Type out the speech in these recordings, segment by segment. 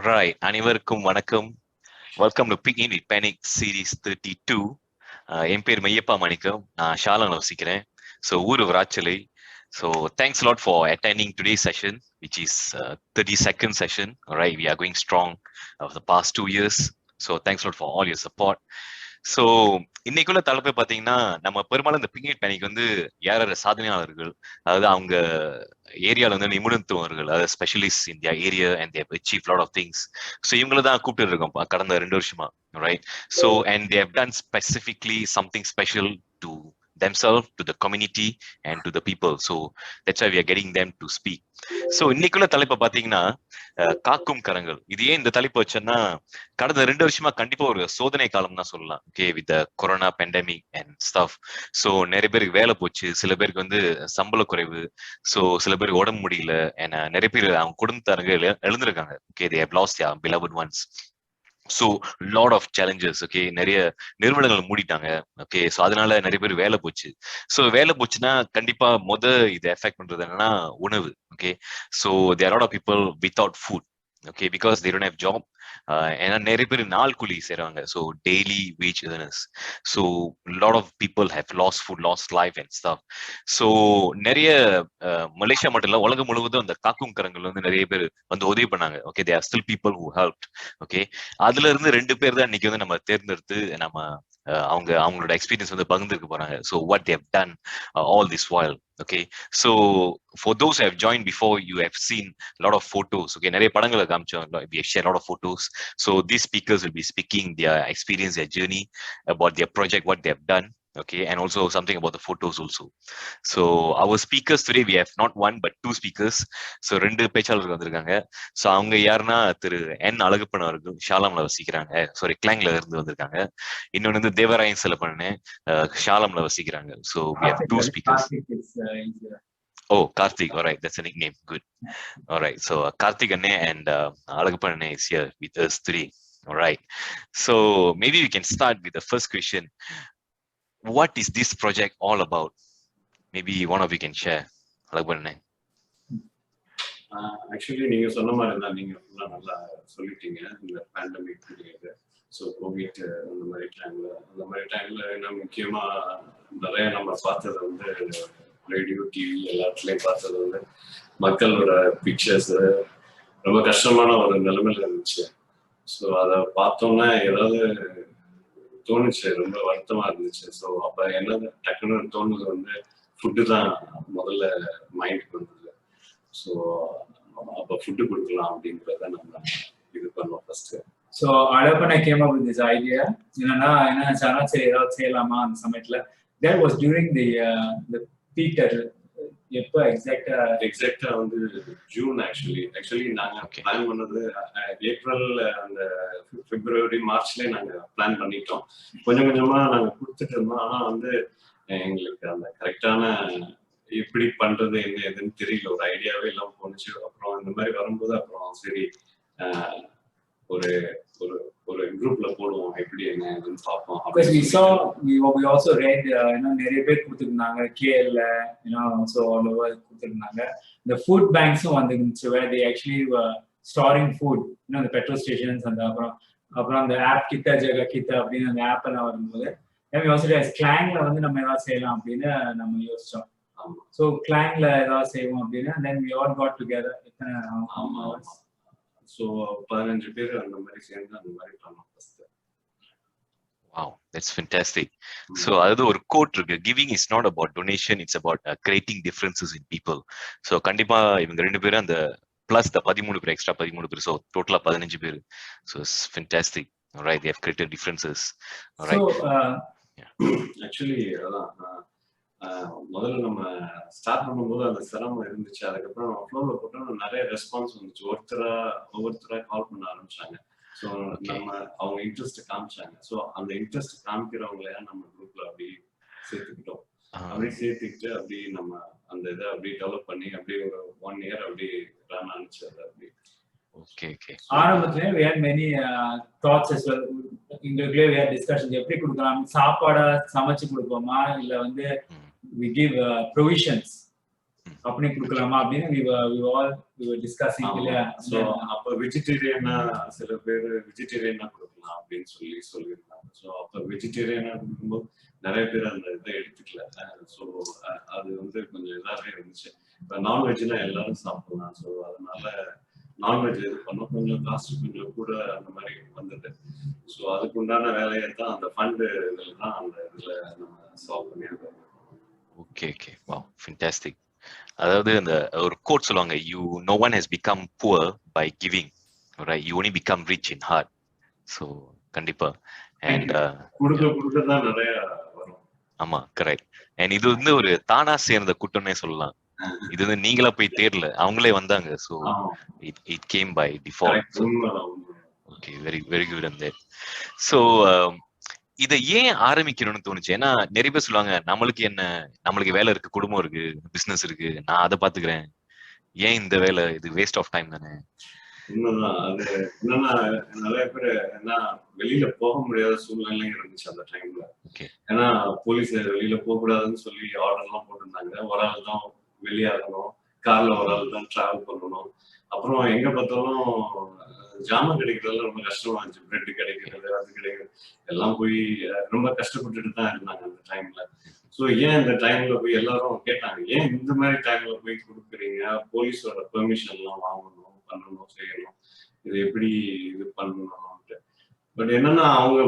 Right. அனைவருக்கும் வணக்கம். Welcome to Pick In with Panic Series 32. என் பேர் மெய்யப்பா மணிக்கம். நான் ஷாலாம்ல வசிக்கிறேன். So ஊரு Virachalai. So thanks a lot for attending today's session, which is 32nd session. All right, we are going strong of the past 2 years. So thanks a lot for all your support. So இன்னைக்குள்ள தலைப்பை பார்த்தீங்கன்னா நம்ம பெரும்பாலும் இந்த picnic panic வந்து யார் சாதனையாளர்கள், அதாவது அவங்க ஏரியாவில் வந்து நிபுணத்துவர்கள், அதாவது specialist in their area and they have achieve lot of things. So இவங்கள தான் கூப்பிட்டு இருக்கோம் கடந்த 2 வருஷமா, right? So and they have done specifically something special to themselves, to the community and to the people. So that's why we are getting them to speak. So இன்னைக்குள்ள தலைப்பை பாத்தீங்கன்னா காக்கும் கரங்கள். இது ஏன் இந்த தலைப்பு வச்சேன்னா, கடந்த 2 வருஷமா கண்டிப்பா ஒரு சோதனை காலம் தான் சொல்லலாம். Okay, with corona pandemic and stuff. So நிறைய பேருக்கு வேலை போச்சு, சில பேருக்கு வந்து சம்பள குறைவு, ஸோ சில பேருக்கு உடம்பு முடியல, நிறைய பேர் அவங்க குடும்பத்தாரங்க எழுந்திருக்காங்க. Okay, they have lost their beloved ones. So lot of challenges. Okay, நிறைய நிறுவனங்கள் மூடிட்டாங்க. ஓகே, ஸோ அதனால நிறைய பேர் வேலை போச்சு. ஸோ வேலை போச்சுன்னா கண்டிப்பா இதை எஃபெக்ட் பண்றது என்னன்னா உணவு. Okay, so there lot of people without food. Okay, because they don't have job. ஏன்னா நிறைய பேர் நாள் கூலி செய்றாங்க. So daily wage earners. So lot of people have lost food, lost life and stuff. So நிறைய மலேசியா மட்டும் இல்ல, உலகம் முழுவதும் அந்த காக்கும் கரங்கள் வந்து நிறைய பேர் வந்து உதவி பண்ணாங்க. Okay, they are still people who helped. Okay, அதுல இருந்து 2 பேர் தான் இன்னைக்கு வந்து நம்ம தேர்ந்தெடுத்து நம்ம அவங்களோட எக்ஸ்பீரியன்ஸ் வந்து பகிர்ந்துக்க போறாங்க. So what they have done all this while. Okay, so for those who have joined before, you have seen a lot of photos. Okay, நிறைய படங்களை காமிச்சோம், we have shared a lot of photos. So these speakers will be speaking their experience, their journey, about their project, what they have done. Okay, and also something about the photos also. So our speakers today, we have not one but 2 speakers. So 2 பேச்சாளர்கள் வந்திருக்காங்க. So அவங்க யாருன்னா திரு என் அழகப்பன் அவர்கள் ஷாலாம்ல வசிக்கிறாங்க, sorry கிளாங்ல இருந்து வந்திருக்காங்க. இன்னொன்னு வந்து Devarayan செல்லப்பன்னு ஷாலாம்ல வசிக்கிறாங்க. So we have 2 speakers. Oh, Karthik. All right, that's a nickname. Good. All right, so Karthik Anne and Alagappan Anne is here with us today. All right, so maybe we can start with the first question. What is this project all about? Maybe one of you can share. Alagappan Anne. Actually, நீங்க சொன்ன மாதிரி தான், நீங்க ஃபுல்லா நல்லா சொல்லிட்டீங்க. இந்த pandemic period, so Covid அந்த மாதிரி டைம்ல என்ன முக்கியமா நிறைய நம்ம பார்த்தது வந்து ரேடியோ, டிவி எல்லாத்துலேயும் பார்த்தது வந்து மக்களோட பிக்சர்ஸ் ரொம்ப கஷ்டமான ஒரு நிலைமையில இருந்துச்சு. ஸோ அதை பார்த்தோம்னா ஏதாவது தோணுச்சு, ரொம்ப வருத்தமா இருந்துச்சு. ஸோ அப்போ என்ன டக்குன்னு தோணுது வந்து ஃபுட்டு தான் முதல்ல மைண்டுக்கு வந்தது. ஸோ அப்போ ஃபுட்டு கொடுக்கலாம் அப்படின்றத நம்ம இது பண்ணோம் first. So Alagappan came up with this idea. என்னன்னா சரி ஏதாவது செய்யலாமா அந்த சமயத்துல. That was during the Peter எப்போ எக்ஸாக்டா வந்து ஜூன். ஆக்சுவலி நாங்க பிளான் பண்ணது ஏப்ரல், அந்த பிப்ரவரி, மார்ச்லயே நாங்க பிளான் பண்ணிட்டோம். கொஞ்சம் கொஞ்சமா நாங்க கொடுத்துட்டு இருந்தோம். ஆனா வந்து எங்களுக்கு அந்த கரெக்டான எப்படி பண்றது என்ன எதுன்னு தெரியல, ஒரு ஐடியாவே இல்லாம போனுச்சு. அப்புறம் இந்த மாதிரி வரும்போது அப்புறம் சரி ஒரு ஒரு ஒரு குரூப்ல போடுவோம், எப்படி என்ன எதுன்னு பார்ப்போம். we also read நிறைய பேர் கொடுத்துருந்தாங்க, கேஎல்ல so all over கொடுத்துருந்தாங்க. இந்த ஃபுட் பேங்க்ஸும் வந்துருந்துச்சு, where they actually were storing food, the petrol stations. அந்த அப்புறம் அந்த ஆப் கிட்ட ஜெக கிட்ட அப்படின்னு அந்த ஆப் எல்லாம் வரும்போது கிளாங்ல வந்து நம்ம ஏதாவது செய்யலாம் அப்படின்னு நம்ம யோசிச்சோம். ஸோ கிளாங்ல ஏதாவது செய்வோம் அப்படின்னு then we all got together. So 15 பேர் அந்த மாதிரி சேர்ந்து அந்த மாதிரி பண்ணோம். Wow, that's fantastic. So அது ஒரு கோட் இருக்கு, giving is not about donation, it's about creating differences in people. So கண்டிப்பா இவங்க 2 பேரும் அந்த plus the 13 பேர், எக்ஸ்ட்ரா 13 பேர், so டோட்டலா 15 பேர். So it's fantastic. All right, they have created differences. All right. So actually முதல்ல நம்ம ஸ்டார்ட் பண்ணும்போது அந்த சிரமம் இருந்துச்சு. அதுக்கப்புறம் ஃப்ளோர்ல போட்டோம், நிறைய ரெஸ்பான்ஸ் வந்துச்சு. ஒவ்வொருத்தரா கால் பண்ண ஆரம்பிச்சாங்க. ஸோ நம்ம அவங்க இன்ட்ரெஸ்ட் காமிச்சாங்க. ஸோ அந்த இன்ட்ரெஸ்ட் காமிக்கிறவங்களையா நம்ம குரூப்ல அப்படி சேர்த்துக்கிட்டோம். அப்படி சேர்த்துக்கிட்டு அப்படி நம்ம அந்த இதை அப்படி டெவலப் பண்ணி அப்படியே ஒரு 1 year அப்படி ரன் ஆனிச்சு. அது அப்படி ஆரம்பத்துல we had many thoughts as well. எங்களுக்குள்ளே we had discussions, எப்படி கொடுக்கலாம், சாப்பாடை சமைச்சு கொடுப்போமா இல்ல வந்து we give provisions. அப்படி கொடுக்கலாமா அப்படின்னு we were discussing இல்லையா. ஸோ அப்போ வெஜிடேரியனா சில பேர் வெஜிடேரியனா கொடுக்கலாம் அப்படின்னு சொல்லியிருந்தாங்க. ஸோ அப்போ வெஜிடேரியனா கொடுக்கும்போது நிறைய பேர் அந்த இதை எடுத்துக்கல. ஸோ அது வந்து கொஞ்சம் இதாகவே இருந்துச்சு. இப்போ நான்வெஜ்னா எல்லாரும் சாப்பிடலாம். ஸோ அதனால நான்வெஜ் இது பண்ணோம். கொஞ்சம் காஸ்ட் கொஞ்சம் கூட அந்த மாதிரி வந்தது. ஸோ அதுக்கு உண்டான வேலையை தான் அந்த ஃபண்டு இதில் தான் அந்த இதில் நம்ம சால்வ் பண்ணியிருக்கோம். Okay okay wow fantastic. அதாவது அந்த ஒரு கோட் சொல்லுவாங்க, no one has become poor by giving, right? You only become rich in heart. So கண்டிப்பா and கொடுக்க தான் நிறைய வரும். ஆமா கரெக்ட். and இது வந்து ஒரு தானா சேர்ந்த கூட்டம்னே சொல்லலாம். இது வந்து நீங்களா போய் தேடல, அவங்களே வந்தாங்க. so it came by default. Okay, very very good on that. so இதை ஏன் ஆரம்பிக்கணும்னு தோணுச்சு? ஏன்னா நிறைய பேர் சொல்லுவாங்க, நம்மளுக்கு வேலை இருக்கு, குடும்பம் இருக்கு, பிசினஸ் இருக்கு, நான் அதை பாத்துக்கிறேன், ஏன் இந்த வேலை, இது வேஸ்ட் ஆஃப் டைம் தானே. உண்மைதான். அது என்னன்னா நிறைய பேர் என்ன வெளியில போக முடியாத சூழ்நிலை இருந்துச்சு அந்த டைம்ல. ஏன்னா போலீஸ் வெளியில போக கூடாதுன்னு சொல்லி ஆர்டர் எல்லாம் போட்டிருந்தாங்க. ஒரு ஆள் தான் வெளியாகணும், கார்ல ஒரு ஆள் தான் டிராவல் பண்ணணும். அப்புறம் எங்க பார்த்தாலும் ஜாமான் கிடைக்கிறதுல ரொம்ப கஷ்டமா இருந்துச்சு. பிரெட் கிடைக்கிறது, அது கிடைக்கிறது எல்லாம் போய் ரொம்ப கஷ்டப்பட்டுட்டு தான் இருந்தாங்க அந்த டைம்ல. ஸோ ஏன் இந்த டைம்ல போய் எல்லாரும் கேட்டாங்க, ஏன் இந்த மாதிரி டைம்ல போய் கொடுக்குறீங்க, போலீஸோட பெர்மிஷன் எல்லாம் வாங்கணும், பண்ணணும், செய்யணும், இது எப்படி இது பண்ணணும்ட்டு. பட் என்னன்னா அவங்க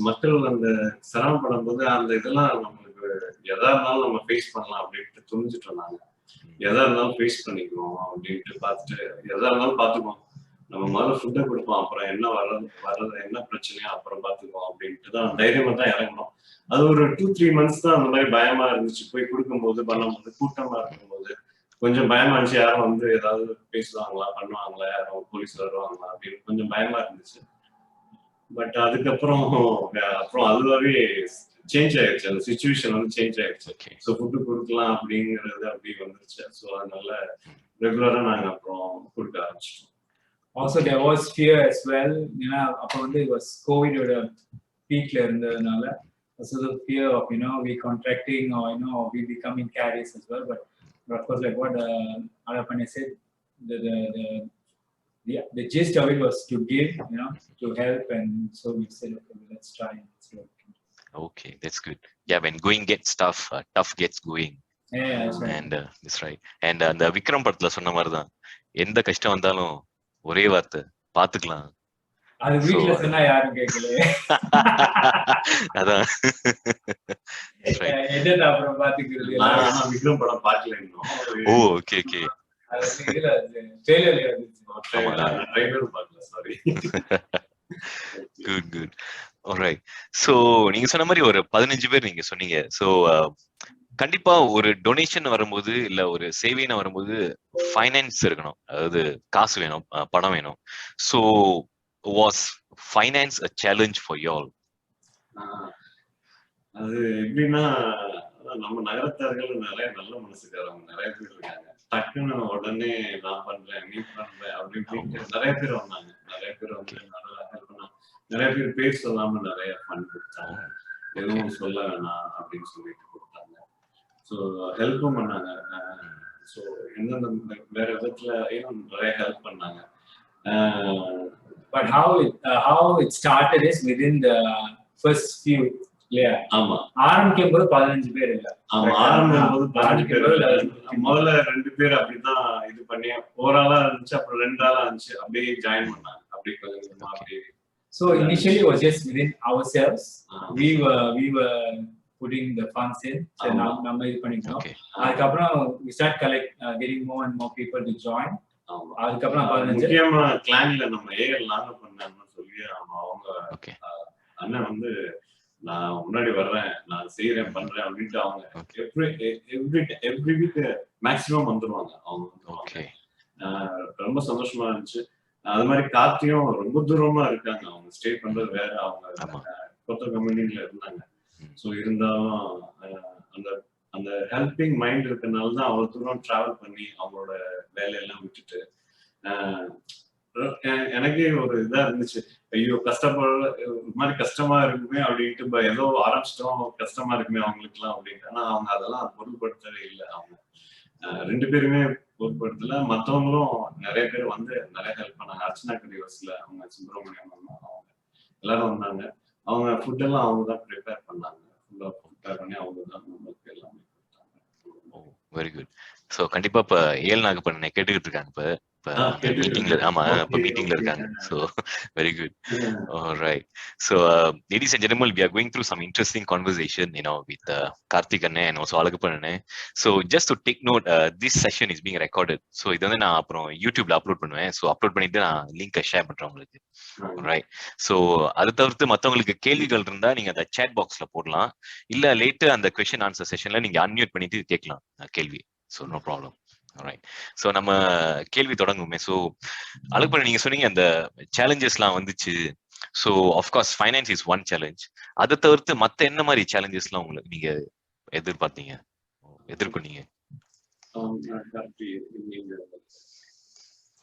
மக்கள் அந்த சிரமப்படும் போது அந்த இதெல்லாம் நம்மளுக்கு எதா இருந்தாலும் நம்ம ஃபேஸ் பண்ணலாம் அப்படின்ட்டு துணிஞ்சிட்டோம். நாங்க எதா இருந்தாலும் ஃபேஸ் பண்ணிக்குவோம் அப்படின்ட்டு பார்த்துட்டு எதா இருந்தாலும் பார்த்துக்குவோம். நம்ம முதல்ல ஃபுட்டை கொடுப்போம், அப்புறம் என்ன வர்றது என்ன பிரச்சனையோ அப்புறம் பார்த்துக்குவோம் அப்படின்ட்டு தான் தைரியமா தான் இறங்கணும். அது ஒரு 2-3 months தான் அந்த மாதிரி பயமா இருந்துச்சு. போய் கொடுக்கும்போது பண்ணும்போது கூட்டமா இருக்கும்போது கொஞ்சம் பயமா இருந்துச்சு. யாரும் வந்து ஏதாவது பேசுவாங்களா, பண்ணுவாங்களா, யாரும் போலீஸ் வருவாங்களா அப்படின்னு கொஞ்சம் பயமா இருந்துச்சு. பட் அதுக்கப்புறம் அதுவாகவே சேஞ்ச் ஆயிடுச்சு. அந்த சிச்சுவேஷன் வந்து சேஞ்ச் ஆயிடுச்சு. ஸோ ஃபுட்டு கொடுக்கலாம் அப்படிங்கிறது அப்படி வந்துருச்சு. ஸோ அதனால ரெகுலரா நாங்கள் அப்புறம் கொடுக்க ஆரம்பிச்சிட்டோம். Also there was fear as well. அப்போ வந்து it was COVID ஓட பீக்ல இருந்ததுனால so the fear of we contracting or we becoming carriers as well. But of course, like what Alagappan said, the gist of it was to give, to help, and so we said, okay, let's try and see what we can do. Okay, that's good. Yeah, when going gets tough, tough gets going. Yeah, that's right. And that's right. And அந்த விக்ரம் படத்துல சொன்ன மாதிரி தான், எந்த கஷ்டம் வந்தாலும் ஒரே வார்த்தை, பாத்துக்கலாம். அது வீட்ல சொன்னா யாரும் கேட்கல. அதான் என்னடா அப்புறம் பாத்துக்கிறது. நான் விக்ரம் படம் பார்க்கல இன்னும். ஓ ஓகே ஓகே. அது இதுல ட்ரெய்லர்ல வந்துச்சு. ட்ரெய்லர் பார்க்கல, sorry. Good good. Alright. So நீங்க சொன்ன மாதிரி ஒரு 15 பேர் நீங்க சொன்னீங்க. சோ கண்டிப்பா ஒரு டொனேஷன் வரும்போது இல்ல ஒரு சேவைன்னு வரும்போது ஃபைனான்ஸ் இருக்கணும், அதாவது காசு வேணும், பணம் வேணும். So was finance a challenge for you all? அது எப்படின்னா, நம்ம நகரத்தார்கள் நிறைய நல்ல மனசுக்காரங்க நிறைய பேர் இருக்காங்க. டக்குன்னு உடனே நான் பண்றேன், நீ பண்றேன் அப்படின்னு நிறைய பேர் வந்தாங்க. நிறைய பேர் வந்து நல்லா ஹெல்ப் பண்ணாங்க. நிறைய பேர் பேர் சொல்லாம நிறைய ஃபண்ட் கொடுத்தாங்க. எதுவும் சொல்ல வேணாம் அப்படின்னு சொல்லிட்டு கொடுத்தாங்க. ஸோ ஹெல்ப்பும் பண்ணாங்க. ஸோ எந்தெந்த வேற விதத்துல நிறைய ஹெல்ப் பண்ணாங்க. But how it started is within the first few. இல்லையா? ஆமா, ஆரம்பிக்கும் போது 15 பேர் இல்ல. ஆமா, ஆரம்பிக்கும் போது 15 பேர். முதல்ல 2 பேர் அப்படிதான் இது பண்ணி ஓவராலா இருந்துச்சு. அப்புறம் 2 ஆளா இருந்துச்சு. அப்படியே ஜாயின் பண்ணாங்க. அப்படியே கொஞ்சம் அப்படியே. So initially it was just within ourselves. We were putting the funds in. So நம்ம இது பண்ணிட்டோம். அதுக்கப்புறம் we start getting more and more people to join. அதுக்கப்புறம் முக்கியமா கிளான்ல நம்ம ஏஎல் நாகப்பண்ணன்னு சொல்லி அவங்க அண்ணன் வந்து நான் முன்னாடி வர்றேன், நான் செய்யறேன், பண்றேன் அப்படின்ட்டு அவங்க எவ்ரி வீக் மேக்சிமம் வந்துருவாங்க. அவங்க ரொம்ப சந்தோஷமா இருந்துச்சு. அது மாதிரி கார்த்தியும் ரொம்ப தூரமா இருக்காங்க. அவங்க ஸ்டே பண்றது வேற, அவங்க கொத்த கம்யூனிட்டில இருந்தாங்க. ஸோ இருந்தாலும் அந்த ஹெல்பிங் மைண்ட் இருக்கனால தான் அவ்வளவு தூரம் டிராவல் பண்ணி அவங்களோட வேலையெல்லாம் விட்டுட்டு எனக்கே ஒரு இதா இருந்துச்சு. ஐயோ மாதிரி கஷ்டமா இருக்குமே அப்படின்ட்டு ஏதோ ஆரம்பிச்சிட்டோம், கஷ்டமா இருக்குமே அவங்களுக்கு எல்லாம் அப்படின்ட்டு. ஆனா அவங்க அதெல்லாம் பொருட்படுத்தவே இல்லை. அவங்க ரெண்டு பேருமே பொறுப்படுத்தல, மற்றவங்களும் நிறைய பேர் வந்து நிறைய ஹெல்ப் பண்ணாங்க. அர்ச்சனா கடிவஸ்ல அவங்க சுப்பிரமணியம் அவங்க எல்லாரும் வந்தாங்க. அவங்க ஃபுட் எல்லாம் அவங்க தான் ப்ரிப்பேர் பண்ணாங்க. ஃபுல்லா ப்ரிப்பேர் பண்ணி அவங்க தான் நம்மளுக்கு எல்லாமே கொடுத்தாங்க. Very good. ஸோ கண்டிப்பா இப்ப நாகப்பண்ணனை கேட்டுக்கிட்டு இருக்காங்க. இப்ப மீட்டிங்ல, ஆமா, இப்ப மீட்டிங்ல இருக்காங்க. So very good. All right. So ladies and gentlemen, we are going through some interesting conversation, with Karthik Anne and also Alagappan Anne. So just to take note, this session is being recorded. So இது வந்து நான் அப்புறம் யூடியூப்ல upload பண்ணுவேன். So upload பண்ணிட்டு நான் லிங்கை share பண்றேன் உங்களுக்கு. ரைட். ஸோ அதை தவிர்த்து மற்றவங்களுக்கு கேள்விகள் இருந்தா நீங்க அந்த சேட் பாக்ஸ்ல போடலாம். இல்ல லேட்டு அந்த கொஸ்டின் ஆன்சர் செஷன்ல நீங்க அன்மியூட் பண்ணிட்டு கேட்கலாம் கேள்வி. So no problem. Right. So நம்ம கேள்வி தொடங்குமே. ஸோ அழகுபண்ண நீங்க சொன்னீங்க அந்த சேலஞ்சஸ்லாம் வந்துச்சு. So of course finance is one challenge. அதை தவிர்த்து மற்ற என்ன மாதிரி சேலஞ்சஸ்லாம் உங்களுக்கு நீங்க எதிர்பார்த்தீங்க, எதிர்கொண்டீங்க?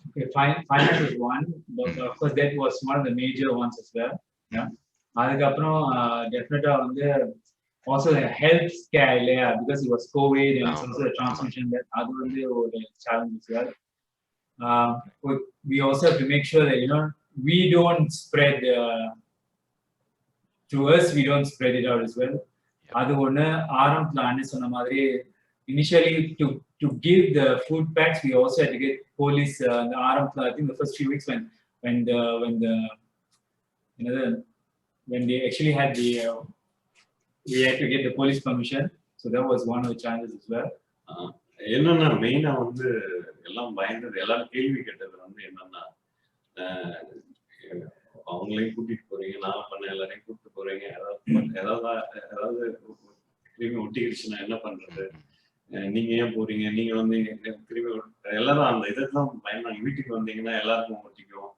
Okay, finance is one, but of course that was one of the major ones as well. Yeah. அதுக்கப்புறம் டெஃபினட்டா வந்து also the health scare இல்லையா, because it was COVID and it's also the transmission, that அது வந்து ஒரு challenge as well. We also have to make sure that we don't spread to us, we don't spread it out as well. அது ஒண்ணு. ஆரம்பத்துல அண்ணே சொன்ன மாதிரி initially to give the food packs, we also had to get police the ஆரம்பத்துல, I think the first few weeks when they actually had we had to get the police permission, so that was one of the challenges as well. என்னன்னா மெயினா வந்து எல்லாம் பயந்தது, எல்லாரும் கேள்வி கேட்டது வந்து என்னன்னா, அவங்களையும் கூட்டிட்டு போறீங்க, நான் பண்ண எல்லாரையும் கூப்பிட்டு போறீங்க, ஏதாவது கிருமி ஒட்டிக்கிடுச்சுன்னா என்ன பண்றது, நீங்க ஏன் போறீங்க, நீங்க வந்து கிருமி எல்லாரும் அந்த இதுதான் பயந்தாங்க. வீட்டுக்கு வந்தீங்கன்னா எல்லாருக்கும் ஒட்டிக்கும்.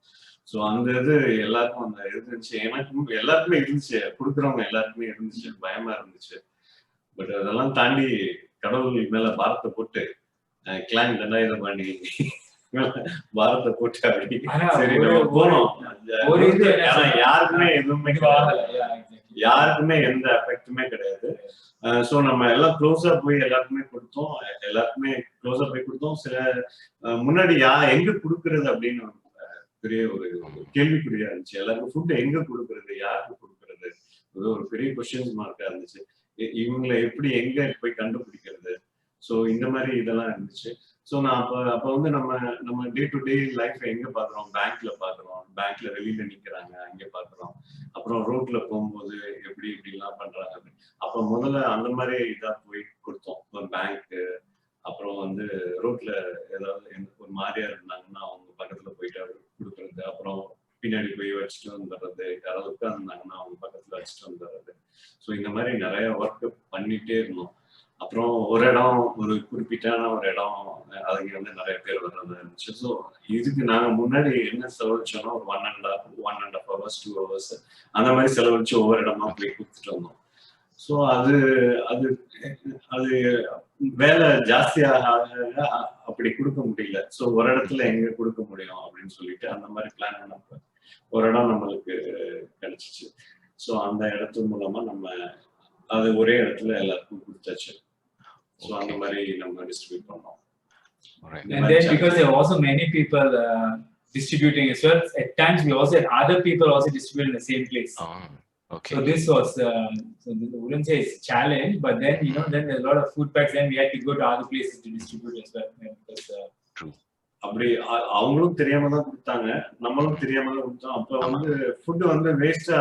ஸோ அந்த இது எல்லாருக்கும் அந்த இருந்துச்சு, எனக்கும் எல்லாருக்குமே இருந்துச்சு, கொடுக்குறவங்க எல்லாருக்குமே இருந்துச்சு, பயமா இருந்துச்சு. பட் அதெல்லாம் தாண்டி கடவுள் மேல பாரத்தை போட்டு கிளாங் இதை பண்ணி பாரத்தை போட்டு அப்படி சரி நம்ம போனோம். யாருக்குமே எதுவுமே யாருக்குமே எந்த எஃபெக்டுமே கிடையாது. ஸோ நம்ம எல்லாம் க்ளோஸா போய் எல்லாருக்குமே கொடுத்தோம், சில முன்னாடி எங்க கொடுக்கறது அப்படின்னு பெரிய ஒரு கேள்விக்குறியா இருந்துச்சு. எல்லாருக்கும் ஃபுட் எங்க கொடுக்கறது, யாருக்கு கொடுக்கறது, ஒரு பெரிய கொஸ்டின் மார்க்கா இருந்துச்சு. இவங்களை எப்படி எங்க போய் கண்டுபிடிக்கிறது, ஸோ இந்த மாதிரி இதெல்லாம் இருந்துச்சு. ஸோ நான் அப்ப வந்து நம்ம டே டு டே லைஃப் எங்க பாக்குறோம், பேங்க்ல வெளியில நிக்கிறாங்க அங்கே பாக்குறோம், அப்புறம் ரோட்ல போகும்போது இப்படிலாம் பண்றாங்க. அப்ப முதல்ல அந்த மாதிரி இதா போய் கொடுத்தோம் பேங்க். அப்புறம் வந்து ரோட்ல ஏதாவது ஒரு மாதிரியா இருந்தாங்கன்னா அவங்க பக்கத்துல போயிட்டு கொடுக்கறது, அப்புறம் பின்னாடி போய் வச்சுட்டு வந்துடுறது, யாராவது உட்கார்ந்துருந்தாங்கன்னா அவங்க பக்கத்துல வச்சுட்டு வந்துடுறது. ஸோ இந்த மாதிரி நிறைய ஒர்க் பண்ணிட்டே இருந்தோம். அப்புறம் ஒரு இடம், ஒரு குறிப்பிட்டான ஒரு இடம், அதுக்கு வந்து நிறைய பேர் வர்றது இருந்துச்சு. ஸோ இதுக்கு நாங்க முன்னாடி என்ன செலவழிச்சோம்னா ஒரு 1.5 hours 2 hours அந்த மாதிரி செலவழிச்சு ஒவ்வொரு இடமா போய் கொடுத்துட்டு வந்தோம். ஸோ அது வேலை ஜாஸ்தியாக அப்படி கொடுக்க முடியல. ஸோ ஒரு இடத்துல எங்க கொடுக்க முடியும் அப்படின்னு சொல்லிட்டு அந்த மாதிரி பிளான் பண்ணப்ப ஒரு இடம் நம்மளுக்கு கிடைச்சிச்சு. ஸோ அந்த இடத்து மூலமா நம்ம அது ஒரே இடத்துல எல்லாருக்கும் கொடுத்தாச்சு. ஸோ அந்த மாதிரி நம்ம டிஸ்ட்ரிபியூட் பண்ணோம். And then because there are also many people distributing as well, at times we also had other people also distribute in the same place. Okay. So this was, so I wouldn't say it's a challenge, but then then there's a lot of food packs. Then we had to go to other places to distribute as well. Because, True. அப்படி அவங்களும் தெரியாம தான் கொடுத்தாங்க, நம்மளும் தெரியாம தான் கொடுத்தோம். அப்ப வந்து ஃபுட் வந்து வேஸ்டா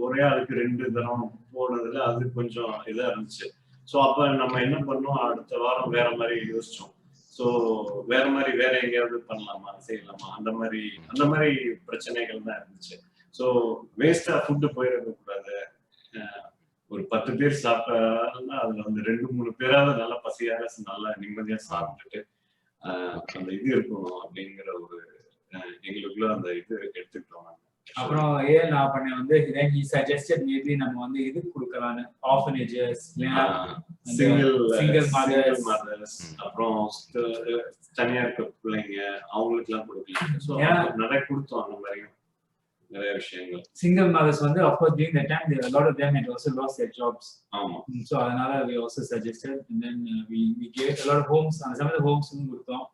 ஒரே ஆளுக்கு 2 தரம் போனதுல அது கொஞ்சம் இதா இருந்துச்சு. ஸோ அப்ப நம்ம என்ன பண்ணோம், அடுத்த வாரம் வேற மாதிரி யோசிச்சோம். ஸோ வேற எங்கேயாவது பண்ணலாமா, செய்யலாமா, அந்த மாதிரி பிரச்சனைகள் தான் இருந்துச்சு. ஸோ வேஸ்டா ஃபுட்டு போயிடக்கூடாது. ஒரு 10 பேர் சாப்பிட்டா அதுல வந்து 2-3 பேராவது நல்லா பசியாக நல்லா நிம்மதியா சாப்பிட்டுட்டு அந்த இது இருக்கணும் அப்படிங்கிற ஒரு எங்களுக்குள்ள அந்த இது எடுத்துக்கிட்டோம். அப்புறம் நான் பண்ண வந்து he suggested maybe நம்ம வந்து இது கொடுக்கலாம்னு, orphanages, single mothers, அப்புறம் தனியா இருக்க பிள்ளைங்க அவங்களுக்கு எல்லாம் கொடுக்கலாம். ஸோ நிறைய கொடுத்தோம் அந்த மாதிரியும். நிறைய விஷயங்கள். Single mothers வந்து of course during that time a lot of them had also lost their jobs. ஆமா. So அதனால we also suggested and then we gave a lot of homes, some of the homes கொடுத்தோம்.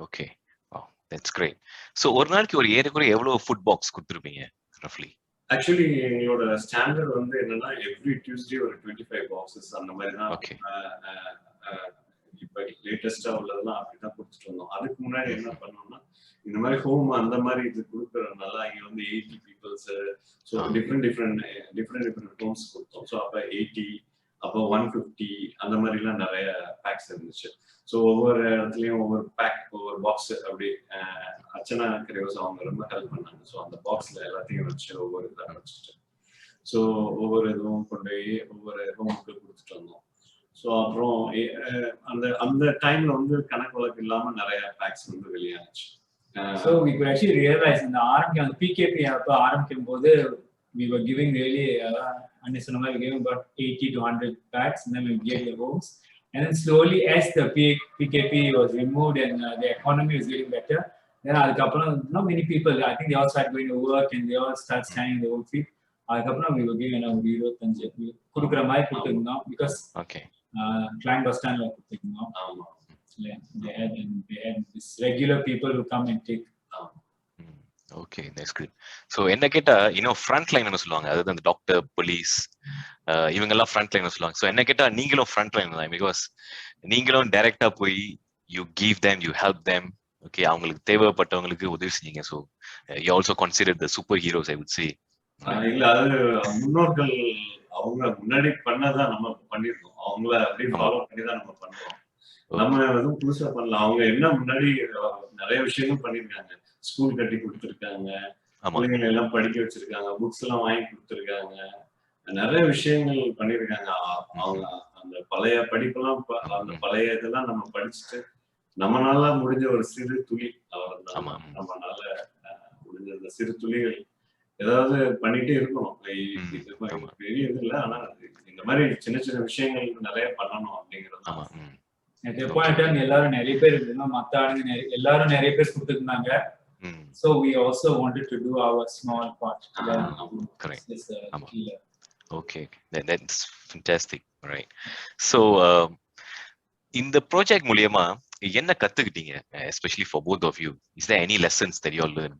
Okay, wow, that's great. So ஒரு நாளைக்கு ஒரு ஏறக்குறைய எவ்வளவு food box கொடுத்துருப்பீங்க roughly? Actually எங்களோட standard வந்து என்னன்னா எவ்ரி டியூஸ்டே ஒரு 25 பாக்ஸஸ் அந்த மாதிரி தான். இப்ப லேட்டஸ்டா உள்ளதெல்லாம் அப்படிதான் கொடுத்துட்டு வந்தோம். அதுக்கு முன்னாடி என்ன பண்ணோம்னா இந்த மாதிரி ஹோம் அந்த மாதிரி இது கொடுக்கறதுனால இங்க வந்து 80 பீப்புள்ஸ், ஸோ டிஃப்ரெண்ட் ஹோம்ஸ் கொடுத்தோம். ஸோ அப்ப 80, அப்போ 150 அந்த மாதிரிலாம் நிறைய பேக்ஸ் இருந்துச்சு. ஸோ ஒவ்வொரு இடத்துலயும் ஒவ்வொரு பேக், ஒவ்வொரு பாக்ஸ் அப்படி அர்ச்சனா கிரேவஸ் அவங்க ரொம்ப ஹெல்ப் பண்ணாங்க. ஸோ அந்த பாக்ஸ்ல எல்லாத்தையும் வச்சு ஒவ்வொரு இதாக வச்சுட்டு ஸோ ஒவ்வொரு இதுவும் கொண்டு போய் ஒவ்வொரு ஹோமுக்கு கொடுத்துட்டு வந்தோம். ஸோ அப்புறம் அந்த அந்த டைம்ல வந்து கணக்கு வழக்கு இல்லாம நிறைய பேக்ஸ் வந்து வெளியாச்சு. So we could actually realize in the ஆரம்பிக்கும் PKP அப்ப ஆரம்பிக்கும் போது we were giving really we gave about 80 to 100 packs and then we gave the homes. And then slowly as the PKP was removed and the economy was getting better, then not many people, I think they all started going to work and they all started standing their own feet. We were giving a video kudukra mai kuduthirundom because Klang bus stand la kuduthirundom. They had this regular people who come and take. Okay, that's good. So என்ன கேட்டா front line சொல்லுவாங்க, அதாவது அந்த doctor, police, இவங்க எல்லாம் front line சொல்லுவாங்க. So என்ன கேட்டா நீங்களும் ஃப்ரண்ட் லைன் தான், பிகாஸ் நீங்களும் டைரக்டா போய் you give them, you help them. Okay, அவங்களுக்கு தேவைப்பட்டவங்களுக்கு உதவி செஞ்சீங்க. So you also consider the super heroes, I would say. இல்ல, அது முன்னோர்கள் அவங்க முன்னாடி பண்ணதான் நம்ம பண்ணிருக்கோம். அவங்கள அப்படியே ஃபாலோ பண்ணி தான் நம்ம பண்றோம். நம்ம எதுவும் புதுசா பண்ணலாம். அவங்க என்ன முன்னாடி நிறைய விஷயங்கள் பண்ணிருக்காங்க. ஸ்கூல் கட்டி கொடுத்துருக்காங்க, பிள்ளைங்களை எல்லாம் படிக்க வச்சிருக்காங்க, புக்ஸ் எல்லாம் வாங்கி கொடுத்துருக்காங்க, நிறைய விஷயங்கள் பண்ணிருக்காங்க. அவங்க அந்த பழைய படிப்பெல்லாம், அந்த பழைய இதெல்லாம் நம்ம படிச்சுட்டு நம்மளால முடிஞ்ச ஒரு சிறு துளி, நம்மளால முடிஞ்ச அந்த சிறு துளிகள் ஏதாவது பண்ணிட்டே இருக்கணும். பெரிய இது இல்லை, ஆனா இந்த மாதிரி சின்ன சின்ன விஷயங்கள் நிறைய பண்ணணும் அப்படிங்கிறது. எல்லாரும் நிறைய பேர் மத்த ஆளுங்க எல்லாரும் நிறைய பேர் கொடுத்துருந்தாங்க. So we also wanted to do our small part. Correct. Okay, that's fantastic. Right. So in the project மூலமா என்ன கத்துக்கிட்டீங்க, especially for both of you? Is there any lessons that you all learned?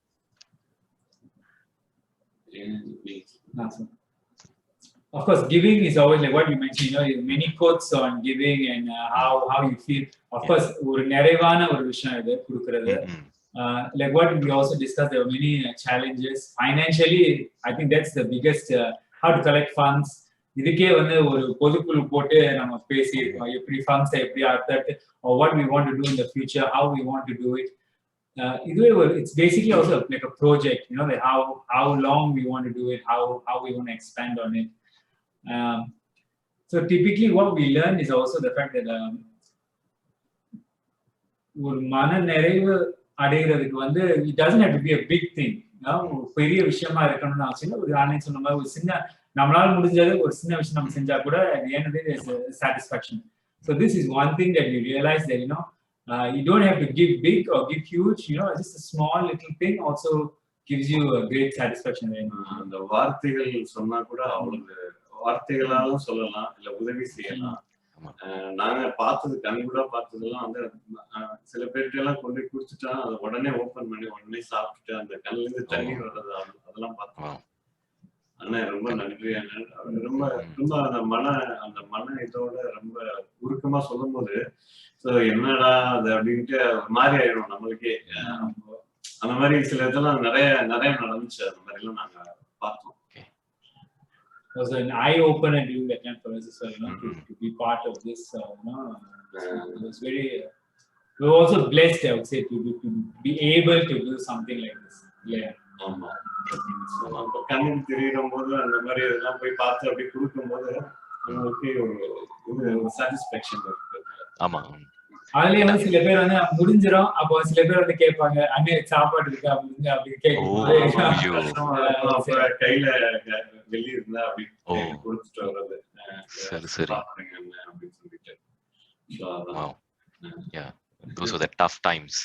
Of course, giving is always like what you mentioned, many quotes on giving and how you feel. Of course, ஒரு நிறைவான ஒரு விஷயம் இது கொடுக்கிறது. Like what we also discussed, there were many challenges. Financially, I think that's the biggest, how to collect funds. இதுக்கே வந்து ஒரு பொதுக்குழு போட்டு நம்ம பேசியிருக்கோம், எப்படி funds எப்படி அடுத்தடுத்து, or what we want to do in the future, how we want to do it. It's basically also like a project, like how long we want to do it, how we want to expand on it. So typically what we learn is also the fact that ஒரு மன நிறைவு அடைகிறதுக்கு வந்து it doesn't have to be a big thing. பெரிய விஷயமா இருக்கணும்னு அவசியம் இல்லை. ஒரு ஆன்லைன் சொன்ன மாதிரி ஒரு சின்ன, நம்மளால முடிஞ்சது ஒரு சின்ன விஷயம் நம்ம செஞ்சா கூட at the end of the day there's a satisfaction. So this is one thing that we realize that you don't have to give big or give huge, just a small little thing also gives you a great satisfaction. அந்த வார்த்தைகள் சொன்னா கூட அவங்களுக்கு வார்த்தைகளாலும் சொல்லலாம், இல்ல உதவி செய்யலாம். நாங்க பார்த்தது கண்கூடா பார்த்ததெல்லாம் வந்து சில பேர்கிட்ட எல்லாம் கொண்டு போய் குடிச்சுட்டா அதை உடனே ஓபன் பண்ணி உடனே சாப்பிட்டுட்டு அந்த கண்ணுல இருந்து தண்ணி வர்றது, அதெல்லாம் பார்த்தோம். அண்ணா ரொம்ப நன்றி அண்ணன். ரொம்ப ரொம்ப அந்த மன இதோட ரொம்ப உருக்கமா சொல்லும் போது என்னடா அது அப்படின்ட்டு மாறி ஆயிடும் நம்மளுக்கே. அந்த மாதிரி சில இதெல்லாம் நிறைய நடந்துச்சு. அந்த மாதிரி எல்லாம் நாங்க பார்த்தோம். It was an eye-opener during that time for us as well, to be part of this. It was very. We were also blessed, I would say, to be able to do something like this. Yeah. கண்ணுக்கு தெரியும் போது அந்த மாதிரி இதெல்லாம் போய் பார்த்து அப்படி கொடுக்கும் போது நமக்கு ஒரு சாட்டிஸ்பேக்ஷன் இருக்கு. ஆமா. அதுலயே வந்து சில பேர் வந்து முடிஞ்சிடும், அப்போ சில பேர் வந்து கேட்பாங்க, அண்ணே சாப்பாடு இருக்கா அப்படின்னு அப்படி கேட்கும். கையில வெளியே இருந்தா அப்படி கொடுத்துட்டு வர்றது, சரி அப்படின்னு சொல்லிட்டு. Those were the tough times.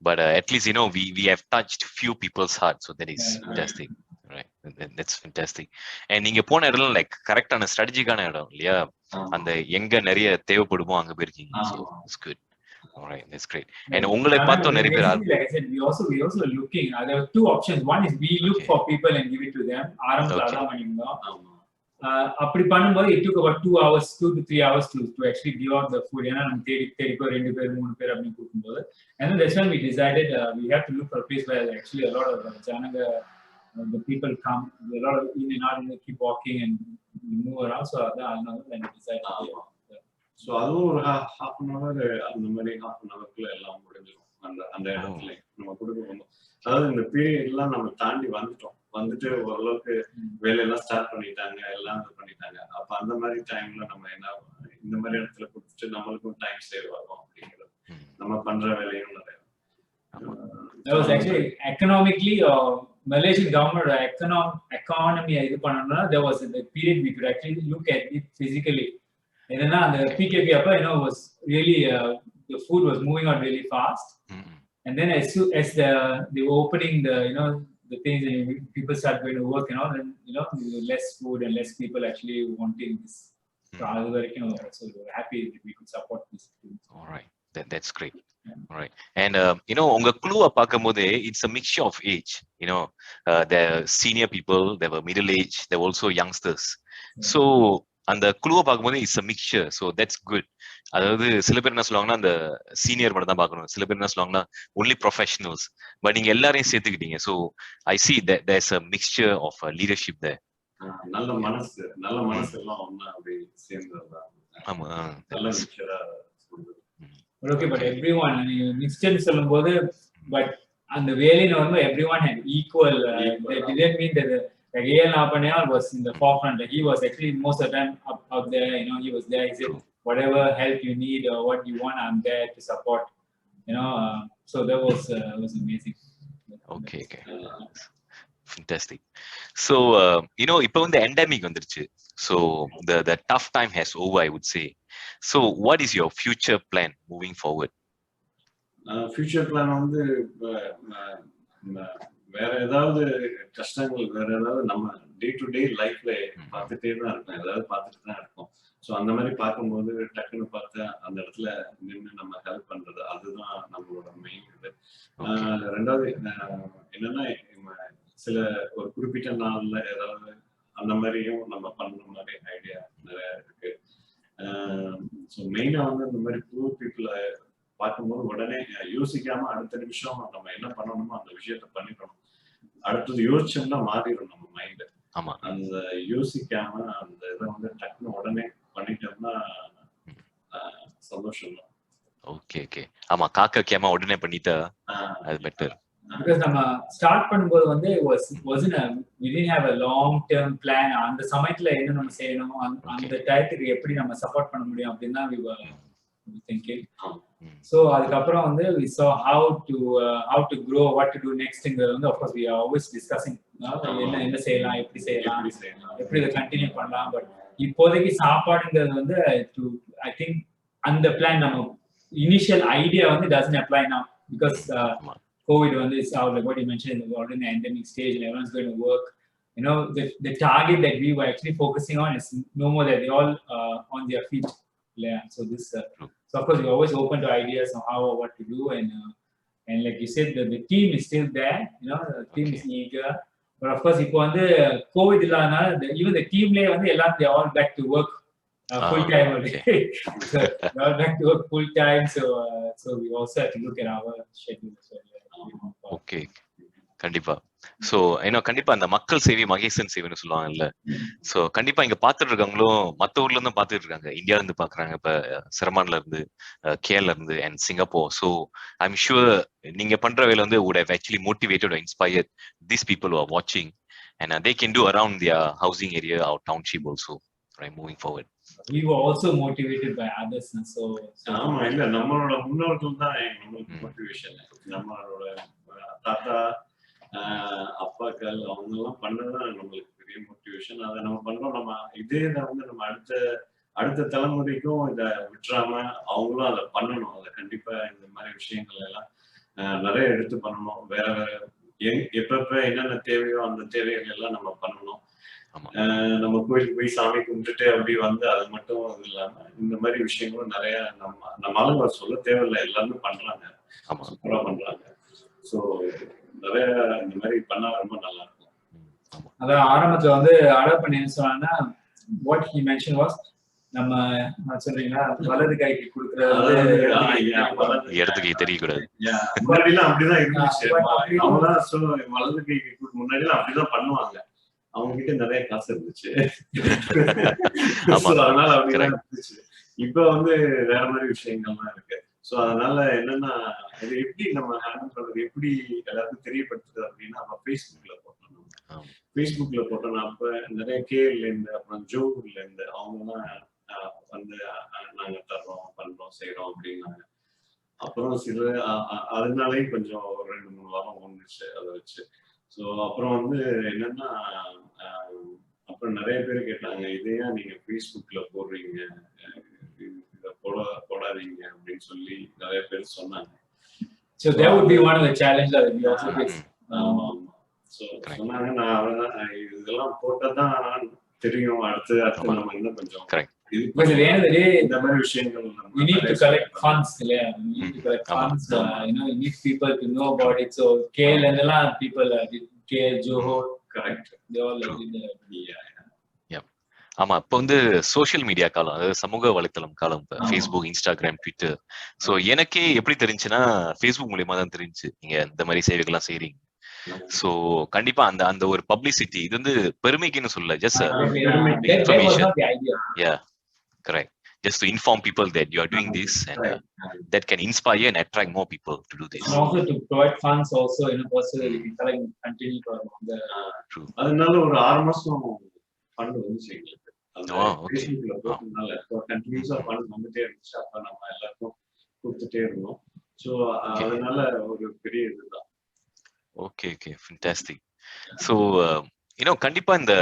but at least we have touched few people's heart, so that is fantastic, right? That's fantastic. And நீங்க போன இடம் லைக் கரெக்டான ஸ்ட்ராட்டஜிக்கான இடம் இல்லையா? அந்த எங்க நிறைய தேவைப்படுமோ அங்க போயிருக்கீங்க. So it's good. All right, that's great. And உங்களை பார்த்தோம் நிறைய பேர் like I said, we also looking. There were two options. One is we look for people and give it to them. ஆரம்பத்துல அதான் பண்ணிருந்தோம். அப்படி பண்ணும்போது it took about 2 to 3 hours to actually give out the food. ஏன்னா நம்ம தேடி போய் 2 பேர் 3 பேர் அப்படி கூப்பிடும்போது, and then that's when we decided we have to look for a place where actually a lot of ஜனங்க, the people come, a lot of in and out, and they keep walking and move around. So then we decided. So அதுவும் ஒரு half an hour அந்த மாதிரி half an hourக்குள்ள எல்லாம் முடிஞ்சிடும் அந்த இடத்துல நம்ம கொடுக்கணும். அதாவது இந்த பீரியட் எல்லாம் நம்ம தாண்டி வந்துட்டு ஓரளவுக்கு வேலையெல்லாம் ஸ்டார்ட் பண்ணிட்டாங்க, எல்லாம் இது பண்ணிட்டாங்க. அப்ப அந்த மாதிரி டைம்ல நம்ம என்ன இந்த மாதிரி இடத்துல கொடுத்துட்டு நம்மளுக்கும் டைம் சேவ் ஆகும் அப்படிங்கிறது நம்ம பண்ற வேலையும் நிறைய. That was actually economically Malaysian government economy இது பண்ணனும்னா there was a period we could actually look at it physically. என்னன்னா அந்த PKP அப்ப was really the food was moving out really fast. And then as they were opening the things and people start going to work and all, and less food and less people actually wanting this. So we were happy that we could support this. All right, that's great. All right. And உங்க குழுவை பார்க்கும்போது it's a mixture of age. There are senior people, there were middle age, there were also youngsters. So அந்த குழுவை பார்க்கும்போது it's a mixture, so that's good. அதாவது சில பேர் என்ன சொல்லுவாங்கன்னா அந்த சீனியர் மட்டும் தான் பார்க்கணும், சில பேர் என்ன சொல்லுவாங்கன்னா only professionals, பட் நீங்க எல்லாரையும் சேர்த்துக்கிட்டீங்க. So I see that there's a mixture of leadership there. நல்ல மனசு எல்லாம் ஒண்ணா அப்படி சேர்ந்ததா. ஆமா, நல்ல மிக்சரா. Okay, but everyone mixture சொல்லும்போது but அந்த வேலையில வந்து everyone had equal. That didn't mean that like Alagappan was in the forefront. Like he was actually most of the time out there. He was there. He said, "Whatever help you need or what you want, I'm there to support." So that was amazing. Okay. Fantastic. So இப்போ வந்து endemic வந்துருச்சு. So the tough time has over, I would say. So what is your future plan moving forward? Future plan வந்து வேற ஏதாவது கஷ்டங்கள், வேற ஏதாவது நம்ம டே டு டே லைஃப்ல பார்த்துட்டே தான் இருக்கோம், ஏதாவது பார்த்துட்டு தான் இருக்கோம். ஸோ அந்த மாதிரி பார்க்கும்போது டக்குன்னு பார்த்து அந்த இடத்துல நின்று நம்ம ஹெல்ப் பண்றது, அதுதான் நம்மளோட மெயின் இது. ரெண்டாவது என்னன்னா சில ஒரு குறிப்பிட்ட நாள்ல ஏதாவது அந்த மாதிரியும் நம்ம பண்ற மாதிரி ஐடியா நிறைய இருக்கு. ஸோ மெயினா வந்து இந்த மாதிரி புவர் பீப்புளை பார்க்கும்போது உடனே யோசிக்காம அடுத்த நிமிஷம் நம்ம என்ன பண்ணணுமோ அந்த விஷயத்த பண்ணிக்கணும். அடுத்தது யோசிச்சோம்னா மாறிடும் நம்ம மைண்ட். ஆமா, அந்த யோசிக்காம அந்த இதை வந்து டக்குன்னு உடனே பண்ணிட்டோம்னா சந்தோஷம் தான். ஓகே. ஆமா, காக்கேமா உடனே பண்ணிட்டா அது பெட்டர். Because நம்ம ஸ்டார்ட் பண்ணும்போது வந்து we didn't have a long term plan. அந்த சமயத்துல என்ன நம்ம செய்யணும், அந்த டயத்துக்கு எப்படி நம்ம சப்போர்ட் பண்ண முடியும் அப்படின்னு தான் we were thinking. So அதுக்கப்புறம் வந்து we saw how to grow, what to do next. வந்து of course we are always discussing என்ன செய்யலாம், எப்படி செய்யலாம், எப்படி இதை கண்டினியூ பண்ணலாம். பட் இப்போதைக்கு சாப்பாடுங்கிறது வந்து I think அந்த பிளான் நம்ம இனிஷியல் ஐடியா வந்து doesn't apply now because COVID is out, like what you mentioned, we're already in the endemic stage and everyone's going to work. The target that we were actually focusing on is no more that they're all on their feet. Yeah. So so of course we're always open to ideas on how or what to do, and like you said, the team is still there. The team is eager. But of course, இப்போ வந்து COVID இல்லாதனால even the teamலயே வந்து எல்லாம் they all back to work full time already. So they all back to work full time. So we also have to look at our schedule as well. Okay, கண்டிப்பா. So கண்டிப்பா அந்த மக்கள் சேவை மகேசன் சேவைன்னு சொல்லுவாங்கல்ல. So கண்டிப்பா இங்க பாத்துட்டு இருக்காங்களும் மத்த ஊர்ல இருந்து பாத்துட்டு இருக்காங்க, இந்தியால இருந்து பாக்குறாங்க, இப்ப சிரமான்ல இருந்து, கேரளா இருந்து and Singapore. So I'm sure நீங்க பண்ற வேலை வந்து would have actually motivated or inspired these people who are watching, and they can do around their housing area or township also, right, moving forward. We were also motivated by others, and so ஆமா, இல்ல நம்மளோட முன்னோர்கள் தான் நம்மளுக்கு motivation. நம்மளோட தாத்தா அப்பாக்கள் அவங்க எல்லாம் பண்ணதான் நம்மளுக்கு பெரிய மோட்டிவேஷன். அதை நம்ம பண்றோம். நம்ம இதே வந்து நம்ம அடுத்த தலைமுறைக்கும் இதை விட்டுறாம அவங்களும் அதை பண்ணணும். அதை கண்டிப்பா இந்த மாதிரி விஷயங்கள் எல்லாம் நிறைய எடுத்து பண்ணணும். வேற எப்பப்ப என்னென்ன தேவையோ அந்த தேவைகள் எல்லாம் நம்ம பண்ணணும். நம்ம கோயிலுக்கு போய் சாமி கும்பிட்டுட்டு அப்படி வந்து அது மட்டும் இது இல்லாம இந்த மாதிரி விஷயங்களும் நிறைய நம்ம ஆளுங்க சொல்ல தேவையில்லை, எல்லாருமே பண்றாங்க, சூப்பரா பண்றாங்க. ஸோ நிறைய இந்த மாதிரி பண்ணா ரொம்ப நல்லா இருக்கும். அதான் ஆரம்பத்துல வந்து அடாப்ட் பண்ணி சொன்னா வாட் ஹி மென்ஷன் வாஸ் நம்ம சொல்றீங்களா வலது கைக்கு கொடுக்கறது இடது கை தெரியக்கூடாது. முன்னாடிலாம் அப்படிதான் இருந்துச்சு. அவங்கதான் வலது கைக்கு முன்னாடிலாம் அப்படிதான் பண்ணுவாங்க. அவங்க கிட்ட நிறைய காசு இருந்துச்சு, அதனால அப்படிதான் இருந்துச்சு. இப்ப வந்து வேற மாதிரி விஷயங்கள்லாம் இருக்கு. சோ அதனால என்னன்னா அது எப்படி நம்ம ஹேண்டில் பண்றது, எப்படி எல்லாருக்கும் தெரியப்படுத்துறது அப்படின்னா நம்ம ஃபேஸ்புக்ல போட்டோம். ஃபேஸ்புக்ல போட்டோம்னா அப்ப நிறைய கேஎல்ல இருந்து அப்புறம் ஜோகூர்ல இருந்து அவங்கலாம் வந்து நாங்க தர்றோம், பண்றோம், செய்யறோம் அப்படின்னாங்க. அப்புறம் சில அதனாலே கொஞ்சம் 2-3 வாரம் ஓடுச்சு அதை வச்சு. ஸோ அப்புறம் வந்து என்னன்னா அப்புறம் நிறைய பேர் கேட்டாங்க, இதையா நீங்க ஃபேஸ்புக்ல போடுறீங்க, இதை போடாதீங்க அப்படின்னு சொல்லி நிறைய பேர் சொன்னாங்க. So that would be one of the challenges that we also face. ஆமா. ஸோ சொன்னாங்க, நான் அவ்வளவுதான் இதெல்லாம் போட்டதான் தெரியும், அடுத்து நம்ம இன்னும் கொஞ்சம் Because at the end of the day, இந்த மாதிரி விஷயங்கள் we need to collect funds. We need to collect funds. You need people to know about it. So KL and a lot of people, KL, Johor, correct. They all ஆமா, இப்போ வந்து social media காலம், அதாவது சமூக வலைத்தளம் காலம், Facebook, Instagram, Twitter. So எனக்கே எப்படி தெரிஞ்சுன்னா ஃபேஸ்புக் மூலியமா தான் தெரிஞ்சு நீங்க இந்த மாதிரி சேவைகள்லாம் செய்றீங்க. சோ கண்டிப்பா அந்த அந்த ஒரு பப்ளிசிட்டி இது வந்து பெருமைக்குன்னு சொல்ல, just information. Yeah, correct. Just to inform people that you are doing this and that can inspire and attract more people to do this. And also to provide funds also, personally we can continue to the true. அதனால ஒரு 6 மாசம் fund வந்து செய்யல. ஃபேஸ்புக்ல போட்டனால கண்டினியூஸா fund வந்துட்டே இருந்துச்சு. அப்ப நம்ம எல்லாருக்கும் கொடுத்துட்டே இருந்தோம். சோ அதனால ஒரு பெரிய இதுதான். Okay, fantastic. ஸோ கண்டிப்பா இந்த